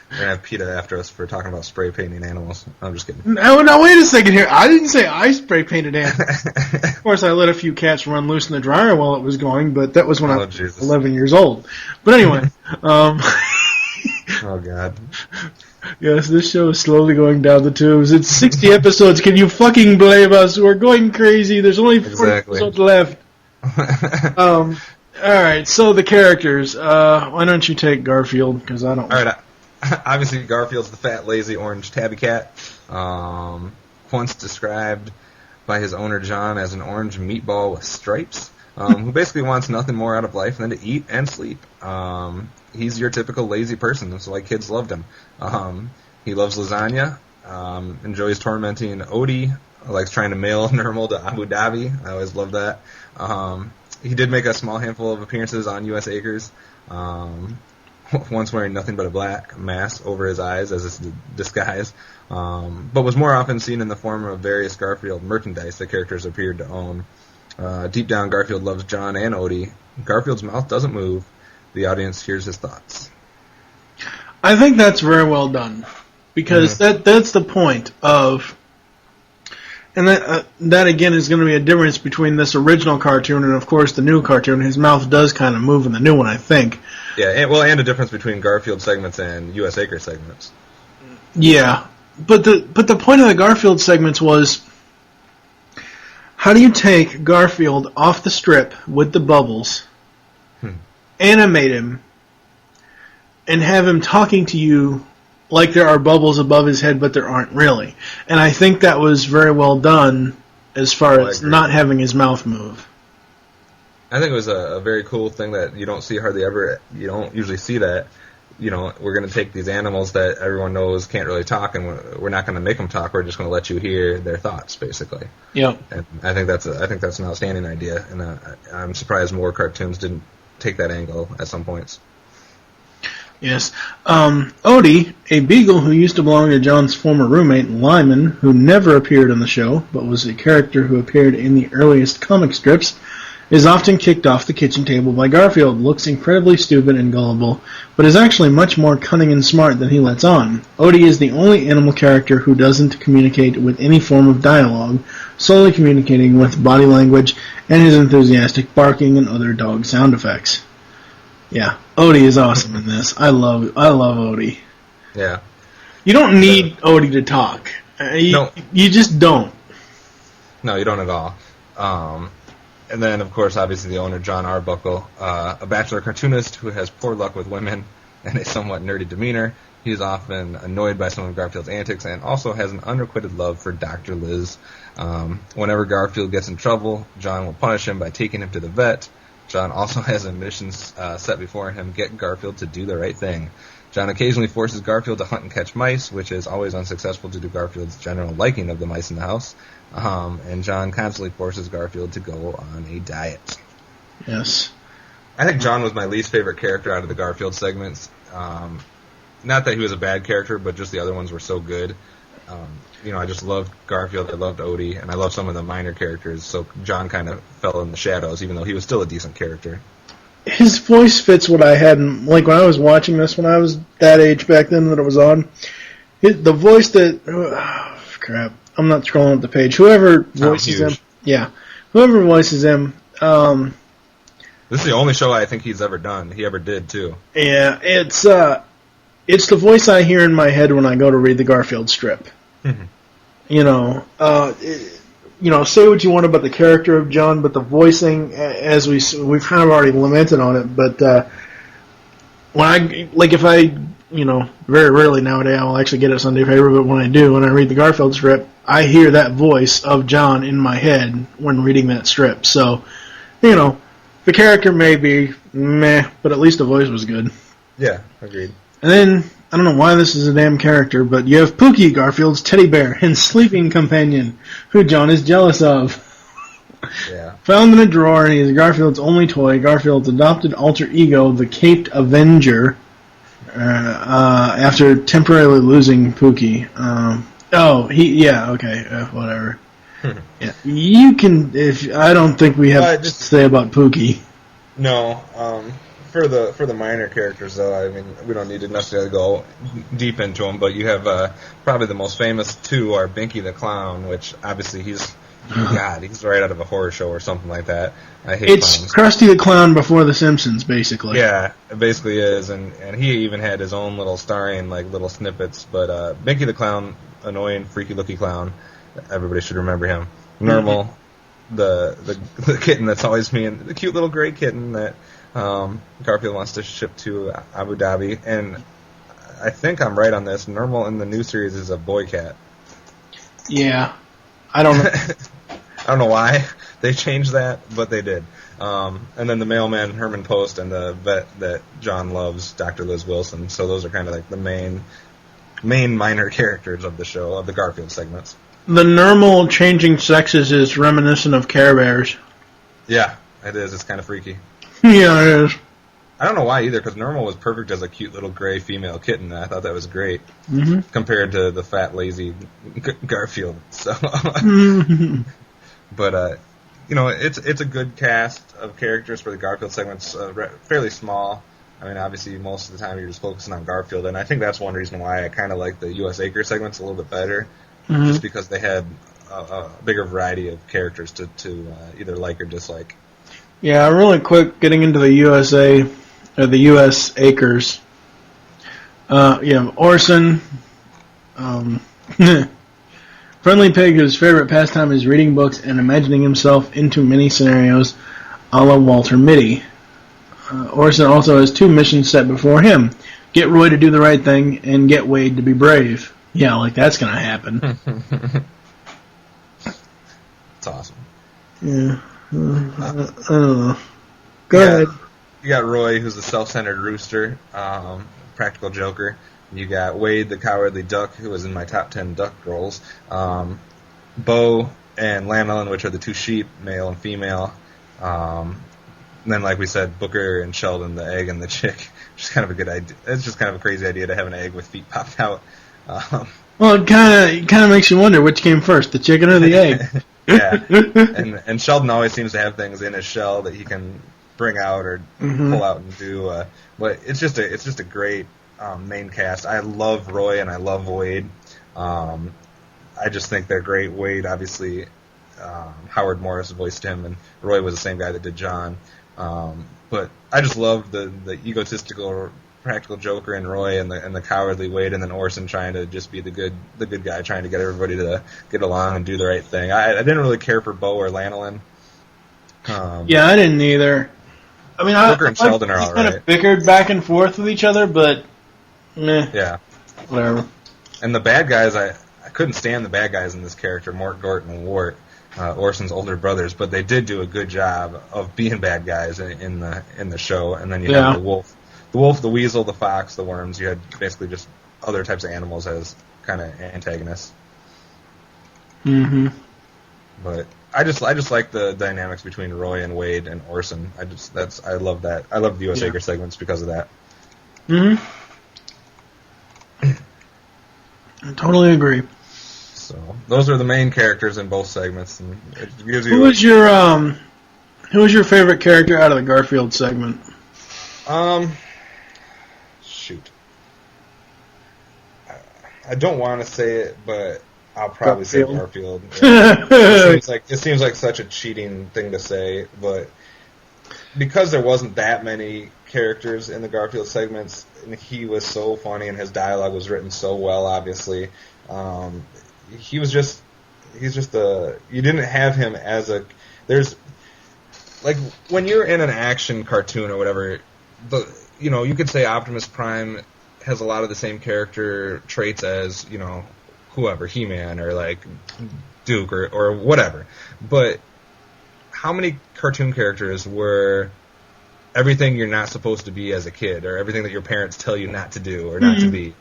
We're going to have PETA after us for talking about spray painting animals. I'm just kidding. No, wait a second here. I didn't say I spray painted animals. Of course, I let a few cats run loose in the dryer while it was going, but that was when I was 11 years old. But anyway. Oh, God. Yes, this show is slowly going down the tubes. It's 60 episodes. Can you fucking blame us? We're going crazy. There's only 40 episodes left. All right, so the characters. Why don't you take Garfield? Because I don't. All right. Obviously, Garfield's the fat, lazy, orange tabby cat, once described by his owner, John, as an orange meatball with stripes, who basically wants nothing more out of life than to eat and sleep. He's your typical lazy person. That's why kids loved him. He loves lasagna. enjoys tormenting Odie, likes trying to mail Nermal to Abu Dhabi. I always love that. He did make a small handful of appearances on U.S. Acres, once wearing nothing but a black mask over his eyes as his disguise, but was more often seen in the form of various Garfield merchandise the characters appeared to own. Deep down, Garfield loves John and Odie. Garfield's mouth doesn't move. The audience hears his thoughts. I think that's very well done, because that's the point of, and that again is going to be a difference between this original cartoon and, of course, the new cartoon. His mouth does kind of move in the new one, I think. Yeah, and a difference between Garfield segments and U.S. Acre segments. Yeah, but the point of the Garfield segments was, how do you take Garfield off the strip with the bubbles, animate him, and have him talking to you like there are bubbles above his head, but there aren't really? And I think that was very well done as far as not having his mouth move. I think it was a very cool thing that you don't see hardly ever. You don't usually see that. You know, we're going to take these animals that everyone knows can't really talk, and we're not going to make them talk. We're just going to let you hear their thoughts, basically. Yeah. And I think that's an outstanding idea, and I'm surprised more cartoons didn't take that angle at some points. Yes. Odie, a beagle who used to belong to John's former roommate, Lyman, who never appeared on the show, but was a character who appeared in the earliest comic strips, is often kicked off the kitchen table by Garfield, looks incredibly stupid and gullible, but is actually much more cunning and smart than he lets on. Odie is the only animal character who doesn't communicate with any form of dialogue, solely communicating with body language and his enthusiastic barking and other dog sound effects. Yeah, Odie is awesome in this. I love Odie. Yeah. You don't need Odie to talk. You just don't. No, you don't at all. And then, of course, obviously the owner, John Arbuckle, a bachelor cartoonist who has poor luck with women and a somewhat nerdy demeanor. He's often annoyed by some of Garfield's antics and also has an unrequited love for Dr. Liz. Whenever Garfield gets in trouble, John will punish him by taking him to the vet. John also has a mission set before him, get Garfield to do the right thing. John occasionally forces Garfield to hunt and catch mice, which is always unsuccessful due to Garfield's general liking of the mice in the house. And John constantly forces Garfield to go on a diet. Yes. I think John was my least favorite character out of the Garfield segments. Not that he was a bad character, but just the other ones were so good. I just loved Garfield, I loved Odie, and I loved some of the minor characters, so John kind of fell in the shadows, even though he was still a decent character. His voice fits what I had, like when I was watching this, when I was that age back then that it was on, the voice that, crap, I'm not scrolling up the page, whoever voices him, whoever voices him, this is the only show I think he's ever done, he ever did too. Yeah, it's the voice I hear in my head when I go to read the Garfield strip. Say what you want about the character of John, but the voicing, as we've kind of already lamented on it, but very rarely nowadays I'll actually get a Sunday paper, but when I do, when I read the Garfield strip, I hear that voice of John in my head when reading that strip. So, the character may be meh, but at least the voice was good. Yeah, agreed. And then, I don't know why this is a damn character, but you have Pookie, Garfield's teddy bear and sleeping companion, who John is jealous of. Yeah. Found in a drawer, and he is Garfield's only toy, Garfield's adopted alter ego, the Caped Avenger, after temporarily losing Pookie. Whatever. Yeah, you can, I don't think we have to say about Pookie. No, for the minor characters, though, I mean, we don't need to necessarily go deep into them, but you have probably the most famous two are Binky the Clown, which obviously he's right out of a horror show or something like that. I hate clowns. Krusty the Clown before The Simpsons, basically. Yeah, it basically is, and he even had his own little starring, little snippets, but Binky the Clown, annoying, freaky-looking clown, everybody should remember him. Normal, the kitten that's always being, the cute little gray kitten that Garfield wants to ship to Abu Dhabi, and I think I'm right on this. Normal in the new series is a boy cat. Yeah, I don't know. I don't know why they changed that, but they did. And then the mailman, Herman Post, and the vet that John loves, Dr. Liz Wilson. So those are kind of like the main main minor characters of the show, of the Garfield segments. The normal changing sexes is reminiscent of Care Bears. Yeah, it is. It's kind of freaky. Yeah, it is. I don't know why either, because Normal was perfect as a cute little gray female kitten. I thought that was great compared to the fat, lazy Garfield. So, but it's a good cast of characters for the Garfield segments. Fairly small. I mean, obviously, most of the time you're just focusing on Garfield, and I think that's one reason why I kind of like the U.S. Acre segments a little bit better, just because they had a bigger variety of characters to either like or dislike. Yeah, really quick, getting into the USA, or the U.S. Acres. You have Orson, Friendly Pig, whose favorite pastime is reading books and imagining himself into many scenarios, a la Walter Mitty. Orson also has 2 missions set before him. Get Roy to do the right thing, and get Wade to be brave. Yeah, like that's going to happen. It's awesome. Yeah. I don't know. Go ahead. You got Roy, who's a self-centered rooster, practical joker. You got Wade, the cowardly duck, who was in my top 10 duck roles. Bo and Lanolin, which are the 2 sheep, male and female. And then, like we said, Booker and Sheldon, the egg and the chick. Which is kind of a good idea. It's just kind of a crazy idea to have an egg with feet popped out. Well, it kind of makes you wonder which came first, the chicken or the egg. Yeah, and Sheldon always seems to have things in his shell that he can bring out or pull out and do. But it's just a great main cast. I love Roy and I love Wade. I just think they're great. Wade, obviously, Howard Morris voiced him, and Roy was the same guy that did John. But I just love the egotistical practical joker in Roy and the cowardly Wade, and then Orson trying to just be the good guy, trying to get everybody to get along and do the right thing. I didn't really care for Bo or Lanolin. Yeah, I didn't either. I mean, Booker and Sheldon are all kind right. of bickered back and forth with each other, but meh. Yeah, Whatever. and the bad guys, I couldn't stand the bad guys in this character, Mort, Gort, and Wart, Orson's older brothers, but they did do a good job of being bad guys in the show. And then you have the wolf, the weasel, the fox, the worms. You had basically just other types of animals as kind of antagonists. Mm-hmm. But I just like the dynamics between Roy and Wade and Orson. I love that. I love the U.S. Acre segments because of that. Mm-hmm. I totally agree. So those are the main characters in both segments, and it gives you. Who was your favorite character out of the Garfield segment? Shoot. I don't want to say it, but I'll probably say Garfield. Yeah. It seems like such a cheating thing to say, but because there wasn't that many characters in the Garfield segments, and he was so funny, and his dialogue was written so well, obviously. He's just you didn't have him as there's, like, when you're in an action cartoon or whatever, you could say Optimus Prime has a lot of the same character traits as, whoever, He-Man or, like, Duke or whatever. But how many cartoon characters were everything you're not supposed to be as a kid, or everything that your parents tell you not to do or not to be?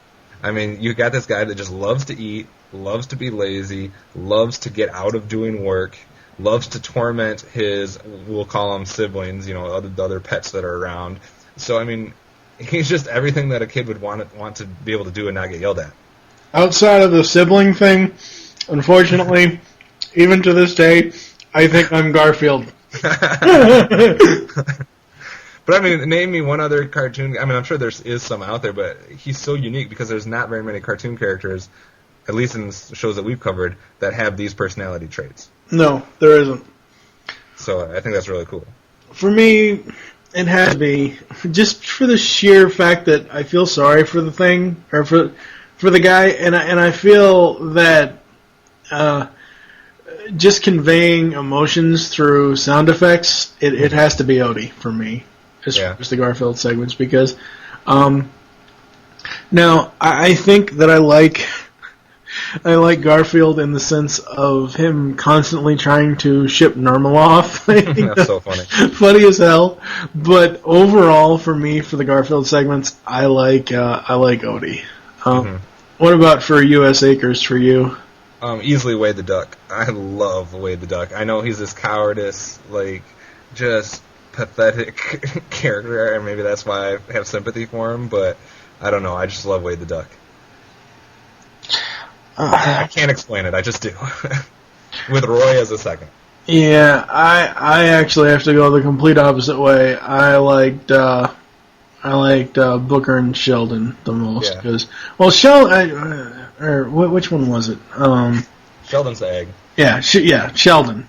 I mean, you got this guy that just loves to eat, loves to be lazy, loves to get out of doing work, loves to torment his, we'll call them siblings, the other pets that are around. So, I mean, he's just everything that a kid would want to be able to do and not get yelled at. Outside of the sibling thing, unfortunately, even to this day, I think I'm Garfield. But, I mean, name me one other cartoon. I mean, I'm sure there is some out there, but he's so unique because there's not very many cartoon characters, at least in the shows that we've covered, that have these personality traits. No, there isn't. So I think that's really cool. For me, it has to be, just for the sheer fact that I feel sorry for the thing, or for the guy, and I feel that just conveying emotions through sound effects, it has to be Odie for me. As far as the Garfield segments, because now I think that I like Garfield in the sense of him constantly trying to ship Normal off. That's so funny. Funny as hell. But overall, for me, for the Garfield segments, I like Odie. What about for U.S. Acres for you? Easily Wade the Duck. I love Wade the Duck. I know he's this cowardice, like, just pathetic character, and maybe that's why I have sympathy for him, but I don't know. I just love Wade the Duck. I can't explain it. I just do. With Roy as a second. Yeah, I actually have to go the complete opposite way. I liked Booker and Sheldon the most because Sheldon which one was it? Sheldon's the egg. Yeah, Sheldon.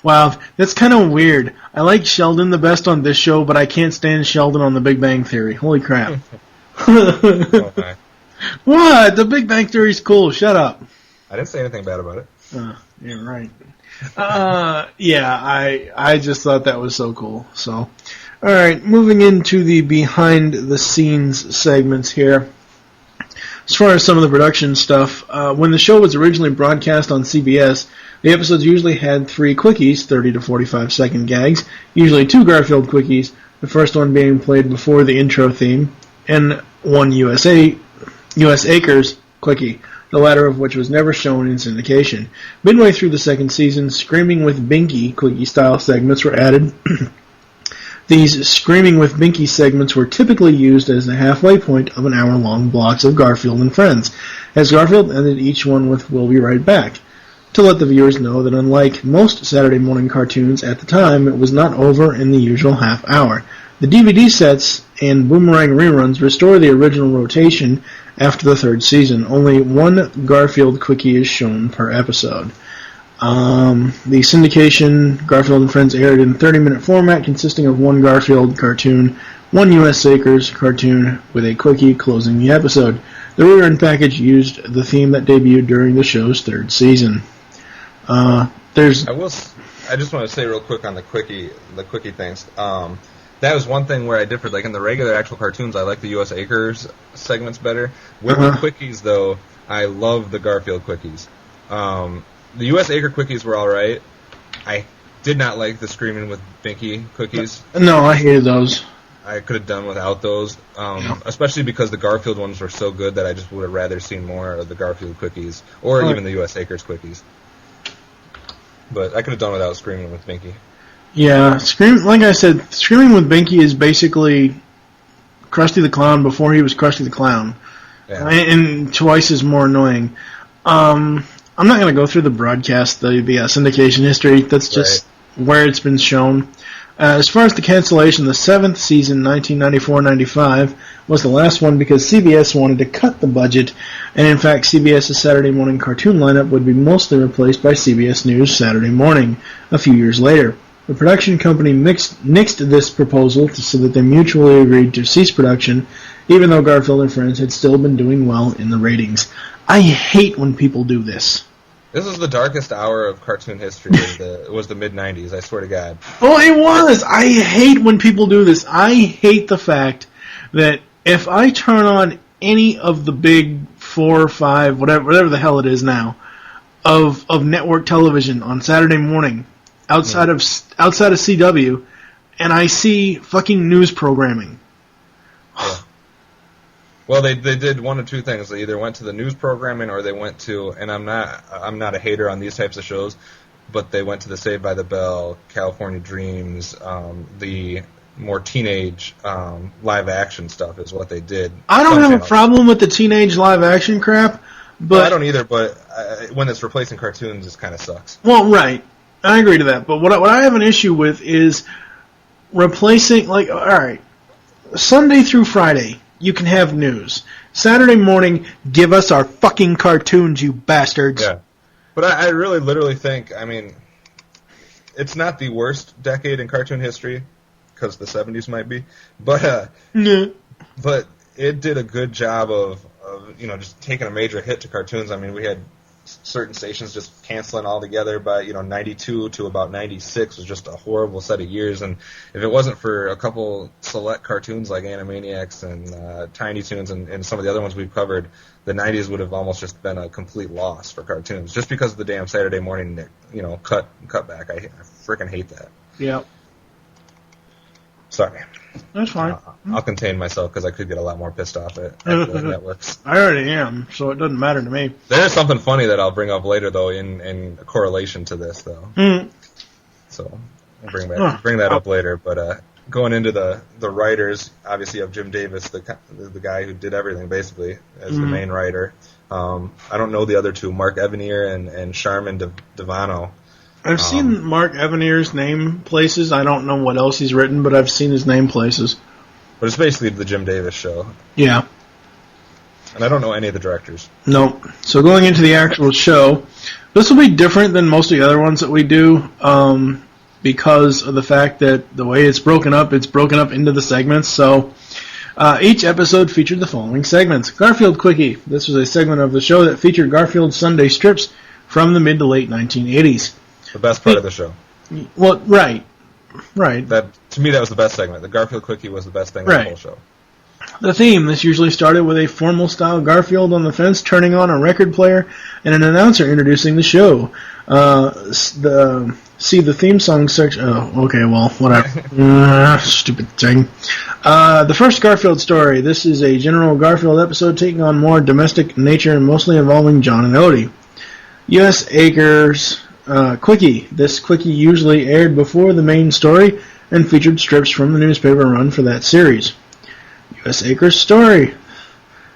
Wow, that's kind of weird. I like Sheldon the best on this show, but I can't stand Sheldon on The Big Bang Theory. Holy crap! Okay. What? The Big Bang Theory's cool. Shut up. I didn't say anything bad about it. Yeah, right. I just thought that was so cool. So, all right, moving into the behind the scenes segments here. As far as some of the production stuff, when the show was originally broadcast on CBS, the episodes usually had 3 quickies, 30 to 45 second gags, usually 2 Garfield quickies, the first one being played before the intro theme, and 1 U.S. Acres quickie, the latter of which was never shown in syndication. Midway through the second season, Screaming with Binky quickie-style segments were added. These Screaming with Binky segments were typically used as the halfway point of an hour-long blocks of Garfield and Friends, as Garfield ended each one with "We'll be right back," to let the viewers know that unlike most Saturday morning cartoons at the time, it was not over in the usual half hour. The DVD sets and Boomerang reruns restore the original rotation after the third season. Only 1 Garfield quickie is shown per episode. The syndication Garfield and Friends aired in 30-minute format consisting of 1 Garfield cartoon, 1 U.S. Acres cartoon with a quickie closing the episode. The rerun package used the theme that debuted during the show's third season. I just want to say real quick on the quickie things. That was one thing where I differed. Like in the regular actual cartoons, I like the U.S. Acres segments better. With the quickies, though, I love the Garfield quickies. The U.S. Acre quickies were all right. I did not like the Screaming with Binky quickies. No, I hated those. I could have done without those, especially because the Garfield ones were so good that I just would have rather seen more of the Garfield quickies, or even the U.S. Acres quickies. But I could have done without Screaming with Binky. Yeah, like I said, Screaming with Binky is basically Krusty the Clown before he was Krusty the Clown, and twice as more annoying. I'm not going to go through the broadcast, the syndication history. That's just where it's been shown. As far as the cancellation, the 7th season, 1994-95, was the last one because CBS wanted to cut the budget, and in fact, CBS's Saturday morning cartoon lineup would be mostly replaced by CBS News Saturday Morning a few years later. The production company nixed this proposal so that they mutually agreed to cease production, even though Garfield and Friends had still been doing well in the ratings. I hate when people do this. This is the darkest hour of cartoon history. It was the mid-'90s, I swear to God. Oh, it was! I hate when people do this. I hate the fact that if I turn on any of the big 4 or 5, whatever the hell it is now, of network television on Saturday morning, outside of CW, and I see fucking news programming. Yeah. Well, they did one of two things. They either went to the news programming, or they went to, and I'm not a hater on these types of shows, but they went to the Saved by the Bell, California Dreams, the more teenage live action stuff is what they did. I don't have a problem with the teenage live action crap, but I don't either. But when it's replacing cartoons, it kind of sucks. Well, right, I agree to that. But what I have an issue with is replacing, like, all right, Sunday through Friday. You can have news. Saturday morning, give us our fucking cartoons, you bastards. Yeah. But I really, literally think, I mean, it's not the worst decade in cartoon history, because the 70s might be, but but it did a good job of just taking a major hit to cartoons. I mean, we had certain stations just canceling altogether by 92 to about 96 was just a horrible set of years, and if it wasn't for a couple select cartoons like Animaniacs and Tiny Toons and some of the other ones we've covered, the 90s would have almost just been a complete loss for cartoons just because of the damn Saturday morning cut back. I freaking hate that. Yeah. Sorry. That's fine. I'll contain myself because I could get a lot more pissed off at the networks. I already am, so it doesn't matter to me. There's something funny that I'll bring up later, though, in correlation to this, though. Mm. So I'll bring that up later. But going into the writers, obviously you have Jim Davis, the guy who did everything, basically, as the main writer. I don't know the other two, Mark Evanier and Sharman Devano. I've seen Mark Evanier's name places. I don't know what else he's written, but I've seen his name places. But it's basically the Jim Davis show. Yeah. And I don't know any of the directors. Nope. So going into the actual show, this will be different than most of the other ones that we do because of the fact that the way it's broken up into the segments. So each episode featured the following segments. Garfield Quickie. This was a segment of the show that featured Garfield Sunday strips from the mid to late 1980s. The best part of the show. Well, right. That to me, that was the best segment. The Garfield Quickie was the best thing of the whole show. The theme. This usually started with a formal-style Garfield on the fence turning on a record player and an announcer introducing the show. See the theme song section. Oh, okay, well, whatever. Stupid thing. The first Garfield story. This is a general Garfield episode taking on more domestic nature and mostly involving John and Odie. U.S. Acres... Quickie. This Quickie usually aired before the main story and featured strips from the newspaper run for that series. U.S. Acres Story.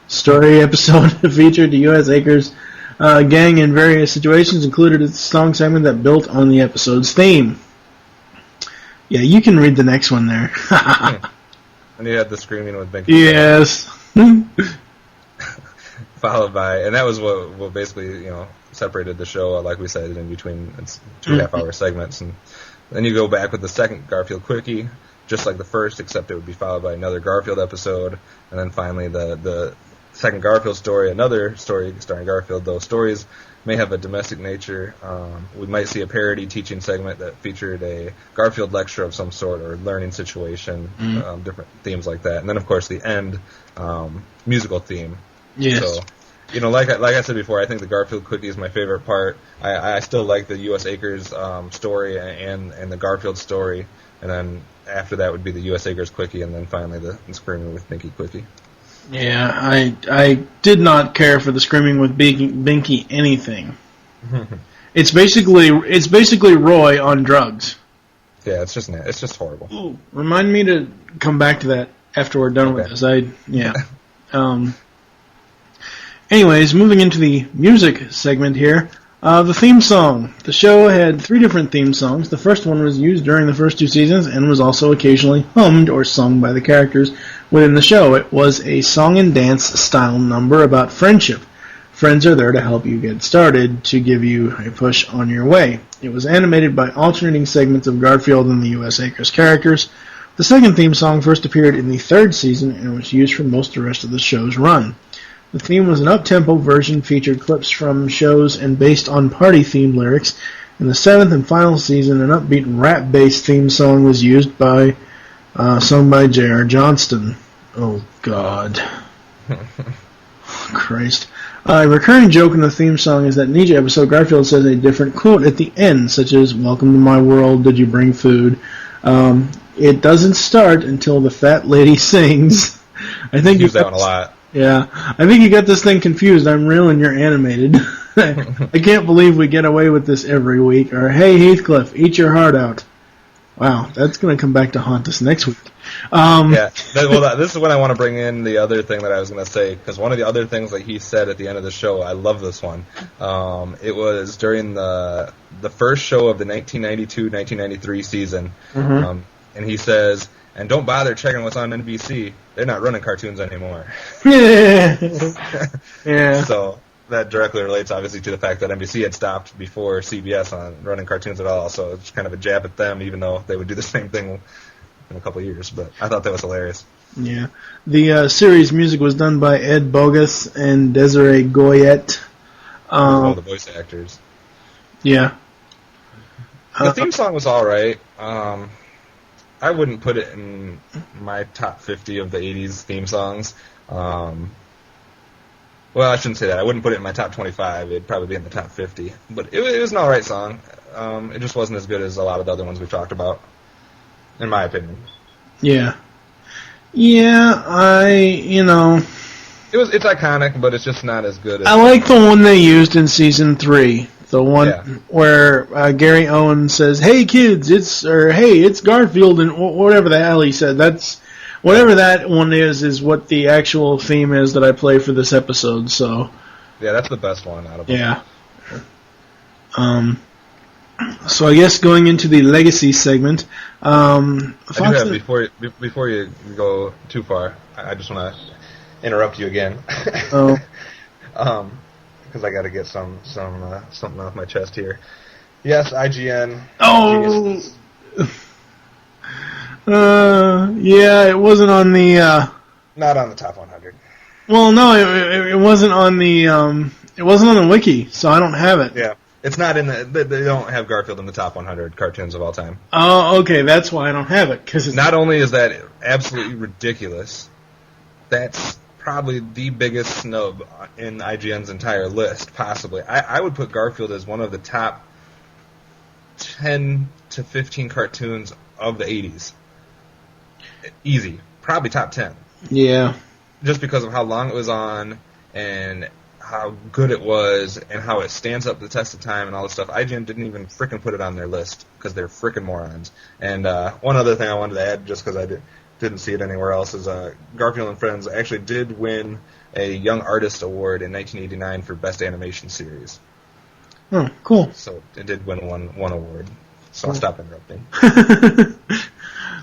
Story episode featured the U.S. Acres gang in various situations, included a song segment that built on the episode's theme. Yeah, you can read the next one there. And you had the screaming with Binky. Yes. Followed by, and that was what basically, separated the show, like we said, in between 2.5-hour segments. And then you go back with the second Garfield Quickie, just like the first, except it would be followed by another Garfield episode, and then finally the second Garfield story, another story starring Garfield. Those stories may have a domestic nature. We might see a parody teaching segment that featured a Garfield lecture of some sort or learning situation, different themes like that. And then, of course, the end musical theme. Yes. So, like I said before, I think the Garfield Quickie is my favorite part. I still like the U.S. Acres story and the Garfield story, and then after that would be the U.S. Acres Quickie, and then finally the Screaming with Binky Quickie. Yeah, I did not care for the Screaming with Binky anything. It's basically Roy on drugs. Yeah, it's just horrible. Ooh, remind me to come back to that after we're done with this. Anyways, moving into the music segment here, the theme song. The show had 3 different theme songs. The first one was used during the first 2 seasons and was also occasionally hummed or sung by the characters within the show. It was a song and dance style number about friendship. Friends are there to help you get started, to give you a push on your way. It was animated by alternating segments of Garfield and the U.S. Acres characters. The second theme song first appeared in the 3rd season and was used for most of the rest of the show's run. The theme was an up-tempo version, featured clips from shows and based on party-themed lyrics. In the 7th and final season, an upbeat rap-based theme song was used sung by J.R. Johnston. Oh, God. Christ. A recurring joke in the theme song is that in each episode, Garfield says a different quote at the end, such as, "Welcome to my world, did you bring food?" It doesn't start until the fat lady sings. I think use that one a lot. Yeah, I think you got this thing confused. I'm real and you're animated. I can't believe we get away with this every week. Or, hey, Heathcliff, eat your heart out. Wow, that's going to come back to haunt us next week. This is when I want to bring in the other thing that I was going to say, because one of the other things that he said at the end of the show, I love this one. It was during the first show of the 1992-1993 season, and he says, "And don't bother checking what's on NBC. They're not running cartoons anymore." Yeah. So that directly relates, obviously, to the fact that NBC had stopped before CBS on running cartoons at all. So it's kind of a jab at them, even though they would do the same thing in a couple of years. But I thought that was hilarious. Yeah. The series music was done by Ed Bogus and Desiree Goyette. All the voice actors. Yeah. The theme song was all right. I wouldn't put it in my top 50 of the 80s theme songs. Well, I shouldn't say that. I wouldn't put it in my top 25. It'd probably be in the top 50. But it was an all right song. It just wasn't as good as a lot of the other ones we've talked about, in my opinion. Yeah. Yeah, It's iconic, but it's just not as good as... I like the one they used in Season 3. The one where Gary Owen says, "Hey kids, it's Garfield," and whatever the hell he said. That's whatever that one is what the actual theme is that I play for this episode. So yeah, that's the best one out of them. Yeah. So I guess going into the legacy segment, before you go too far, I just want to interrupt you again. Oh. Because I got to get something off my chest here. Yes, IGN. Oh. Yeah, it wasn't on the. Not on the top 100. Well, no, it wasn't on the. It wasn't on the wiki, so I don't have it. Yeah, it's not in the. They don't have Garfield in the top 100 cartoons of all time. Oh, okay, that's why I don't have it. Cause not only is that absolutely ridiculous, that's probably the biggest snub in IGN's entire list, possibly. I would put Garfield as one of the top 10 to 15 cartoons of the 80s. Easy. Probably top 10. Yeah. Just because of how long it was on, and how good it was, and how it stands up to the test of time and all this stuff. IGN didn't even frickin' put it on their list, because they're frickin' morons. And one other thing I wanted to add, just because I didn't see it anywhere else, is Garfield and Friends actually did win a Young Artist Award in 1989 for Best Animation Series. Oh, cool. So it did win one award. So I'll stop interrupting.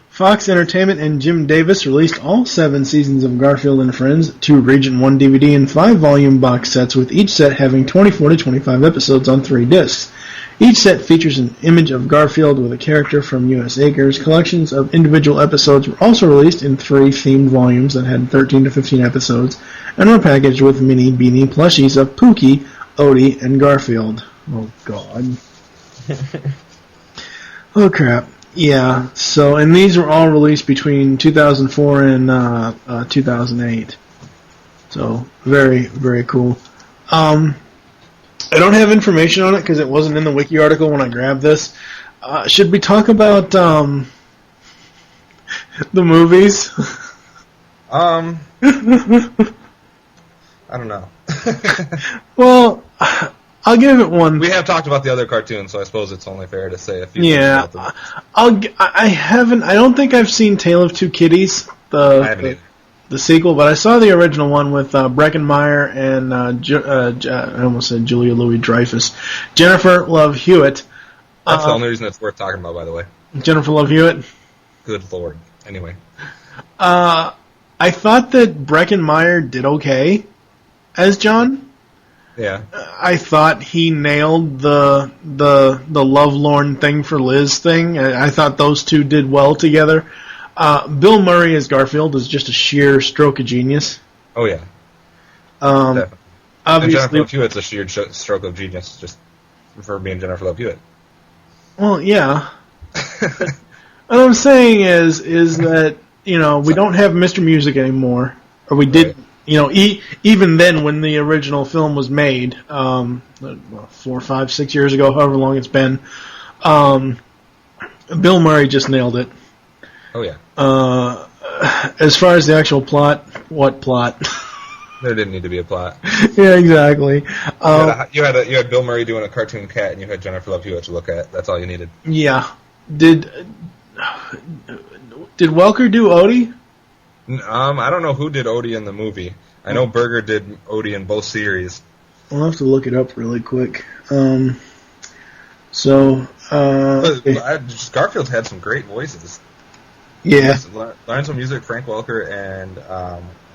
Fox Entertainment and Jim Davis released all 7 seasons of Garfield and Friends, 2 Region 1 DVD and 5 volume box sets, with each set having 24 to 25 episodes on 3 discs. Each set features an image of Garfield with a character from U.S. Acres. Collections of individual episodes were also released in 3 themed volumes that had 13 to 15 episodes, and were packaged with mini beanie plushies of Pookie, Odie, and Garfield. Oh, God. Oh, crap. Yeah, so, and these were all released between 2004 and 2008. So, very, very cool. I don't have information on it because it wasn't in the wiki article when I grabbed this. Should we talk about the movies? I don't know. Well, I'll give it one. We have talked about the other cartoons, so I suppose it's only fair to say a few things about them. I don't think I've seen Tale of Two Kitties, I haven't either. The sequel, but I saw the original one with Breckenmeyer and I almost said Julia Louis-Dreyfus, Jennifer Love Hewitt. That's the only reason it's worth talking about, by the way. Jennifer Love Hewitt. Good Lord. Anyway, I thought that Breckenmeyer did okay as John. Yeah. I thought he nailed the lovelorn thing for Liz thing. I thought those two did well together. Bill Murray as Garfield is just a sheer stroke of genius. Oh, yeah. Definitely. Obviously, And Jennifer Love Hewitt's a sheer stroke of genius just for being Jennifer Love Hewitt. Well, yeah. What I'm saying is that, we don't have Mr. Music anymore. Or we did, even then when the original film was made, 4, 5, 6 years ago, however long it's been, Bill Murray just nailed it. Oh, yeah. As far as the actual plot, what plot? There didn't need to be a plot. Yeah, exactly. You had Bill Murray doing a cartoon cat, and you had Jennifer Love Hewitt to look at. That's all you needed. Yeah. Did Welker do Odie? I don't know who did Odie in the movie. I know Berger did Odie in both series. I'll have to look it up really quick. Garfield's had some great voices. Yeah. Lorenzo Music, Frank Welker, and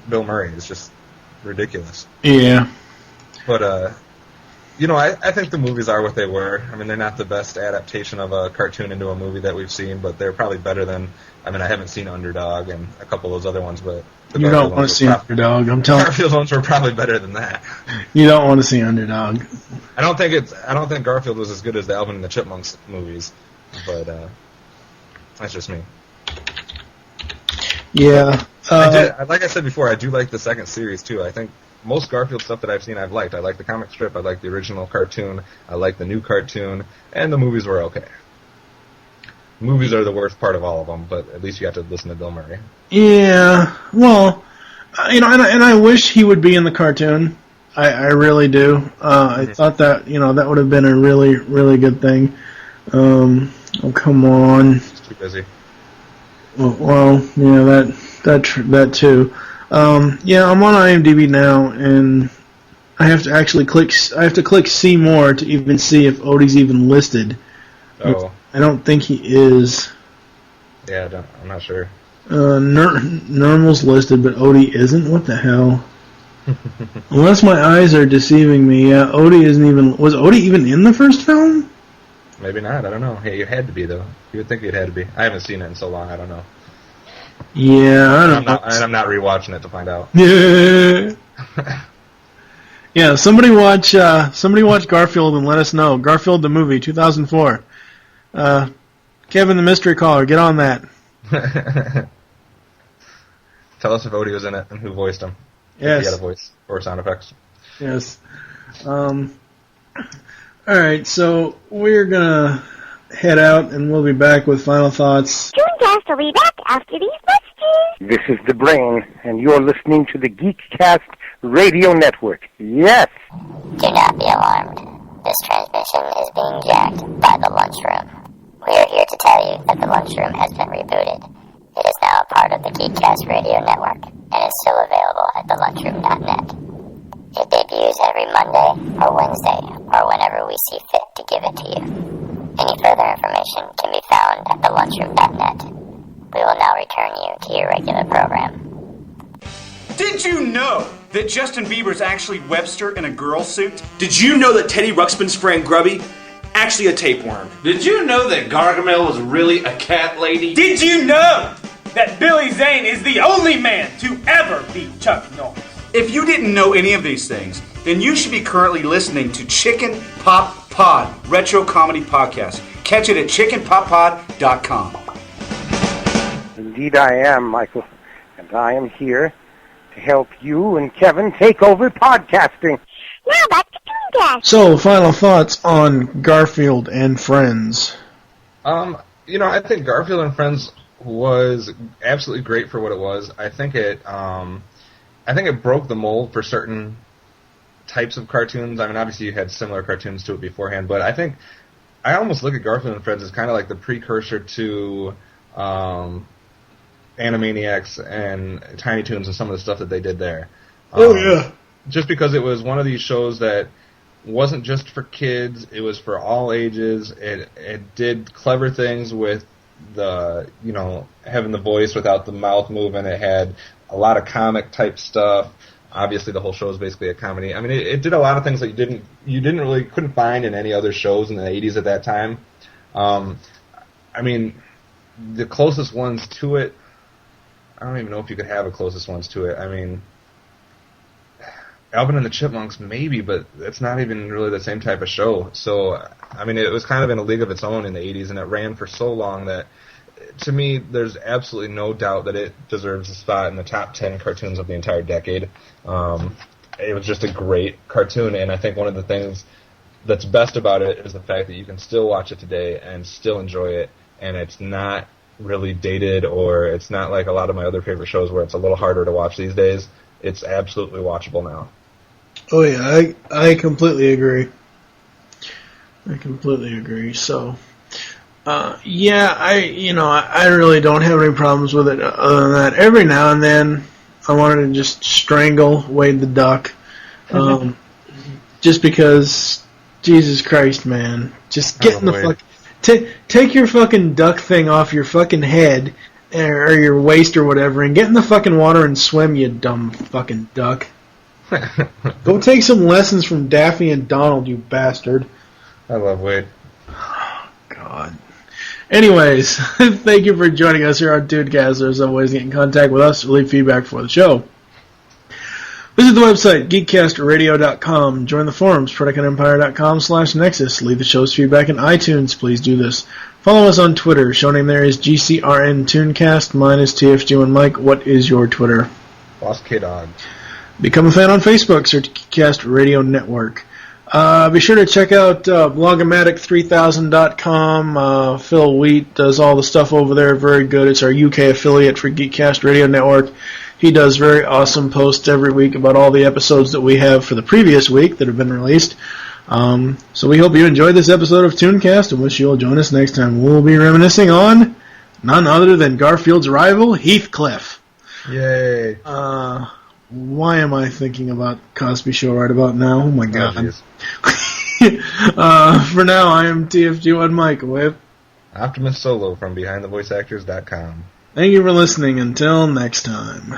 Bill Murray is just ridiculous. Yeah. But, I think the movies are what they were. I mean, they're not the best adaptation of a cartoon into a movie that we've seen, but they're probably better than... I mean, I haven't seen Underdog and a couple of those other ones, but... You don't want to see Underdog, I'm telling you. Garfield ones were probably better than that. You don't want to see Underdog. I don't think Garfield was as good as the Alvin and the Chipmunks movies, but that's just me. Yeah. Like I said before, I do like the second series, too. I think most Garfield stuff that I've seen I've liked. I like the comic strip, I like the original cartoon, I like the new cartoon, and the movies were okay. Movies are the worst part of all of them, but at least you got to listen to Bill Murray. Yeah, well, and I wish he would be in the cartoon. I really do. I thought that, that would have been a really, really good thing. Oh, come on. He's too busy. Well, yeah, that too. Yeah, I'm on IMDb now, and I have to actually click see more to even see if Odie's even listed. Oh. I don't think he is. Yeah, I'm not sure. Normal's listed, but Odie isn't? What the hell? Unless my eyes are deceiving me, yeah, Odie isn't even... Was Odie even in the first film? Maybe not, I don't know. Hey, you had to be, though. You would think it had to be. I haven't seen it in so long, I don't know. Yeah, I don't know. And I'm not rewatching it to find out. Yeah. Yeah, somebody watch Garfield and let us know. Garfield the movie, 2004. Kevin the mystery caller, get on that. Tell us if Odie was in it and who voiced him. Yes. If he had a voice or sound effects. Yes. Alright, so we're gonna head out and we'll be back with final thoughts. ToonCast will be back after these messages. This is the Brain, and you're listening to the Geeks Radio Network. Yes! Do not be alarmed. This transmission is being jacked by the lunchroom. We are here to tell you that the lunchroom has been rebooted. It is now a part of the Geekcast Radio Network, and is still available at thelunchroom.net. It debuts every Monday or Wednesday, or whenever we see fit to give it to you. Any further information can be found at thelunchroom.net. We will now return you to your regular program. Did you know that Justin Bieber's actually Webster in a girl suit? Did you know that Teddy Ruxpin's friend Grubby actually a tapeworm? Did you know that Gargamel was really a cat lady? Did you know that Billy Zane is the only man to ever beat Chuck Norris? If you didn't know any of these things, then you should be currently listening to Chicken Pop Pod, retro comedy podcast. Catch it at chickenpoppod.com. Indeed I am, Michael, and I am here to help you and Kevin take over podcasting. Now back to ToonCast. So, final thoughts on Garfield and Friends. I think Garfield and Friends was absolutely great for what it was. I think it broke the mold for certain types of cartoons. I mean, obviously you had similar cartoons to it beforehand, but I think I almost look at Garfield and Friends as kind of like the precursor to Animaniacs and Tiny Toons and some of the stuff that they did there. Yeah. Just because it was one of these shows that wasn't just for kids, it was for all ages. It did clever things with the, having the voice without the mouth moving. It had a lot of comic type stuff. Obviously, the whole show is basically a comedy. I mean, it did a lot of things that you couldn't find in any other shows in the 80s at that time. I mean, the closest ones to it, I don't even know if you could have a closest ones to it. I mean, Alvin and the Chipmunks, maybe, but it's not even really the same type of show. So, I mean, it was kind of in a league of its own in the 80s, and it ran for so long that, to me, there's absolutely no doubt that it deserves a spot in the top 10 cartoons of the entire decade. It was just a great cartoon, and I think one of the things that's best about it is the fact that you can still watch it today and still enjoy it, and it's not really dated, or it's not like a lot of my other favorite shows where it's a little harder to watch these days. It's absolutely watchable now. Oh yeah, I completely agree. So, yeah, I really don't have any problems with it other than that. Every now and then, I wanted to just strangle Wade the Duck, just because, Jesus Christ, man, just get in the fuck. Take your fucking duck thing off your fucking head or your waist or whatever, and get in the fucking water and swim, you dumb fucking duck. Go take some lessons from Daffy and Donald, you bastard. I love Wade. God. Anyways, thank you for joining us here on ToonCast. As always, get in contact with us or leave feedback for the show. Visit the website, geekcastradio.com. Join the forums, PredaconEmpire.com/Nexus. Leave the show's feedback in iTunes. Please do this. Follow us on Twitter. Show name there is GCRN ToonCast. Mine is TFG1 Mike. What is your Twitter? Lost K-Dog. Become a fan on Facebook. Search Geekcast Radio Network. Be sure to check out blogomatic3000.com. Phil Wheat does all the stuff over there. Very good. It's our UK affiliate for Geekcast Radio Network. He does very awesome posts every week about all the episodes that we have for the previous week that have been released. So we hope you enjoyed this episode of ToonCast and wish you'll join us next time. We'll be reminiscing on none other than Garfield's rival, Heathcliff. Yay. Why am I thinking about Cosby Show right about now? Oh my god. For now, I am TFG1 Mike with Optimus Solo from BehindTheVoiceActors.com. Thank you for listening. Until next time.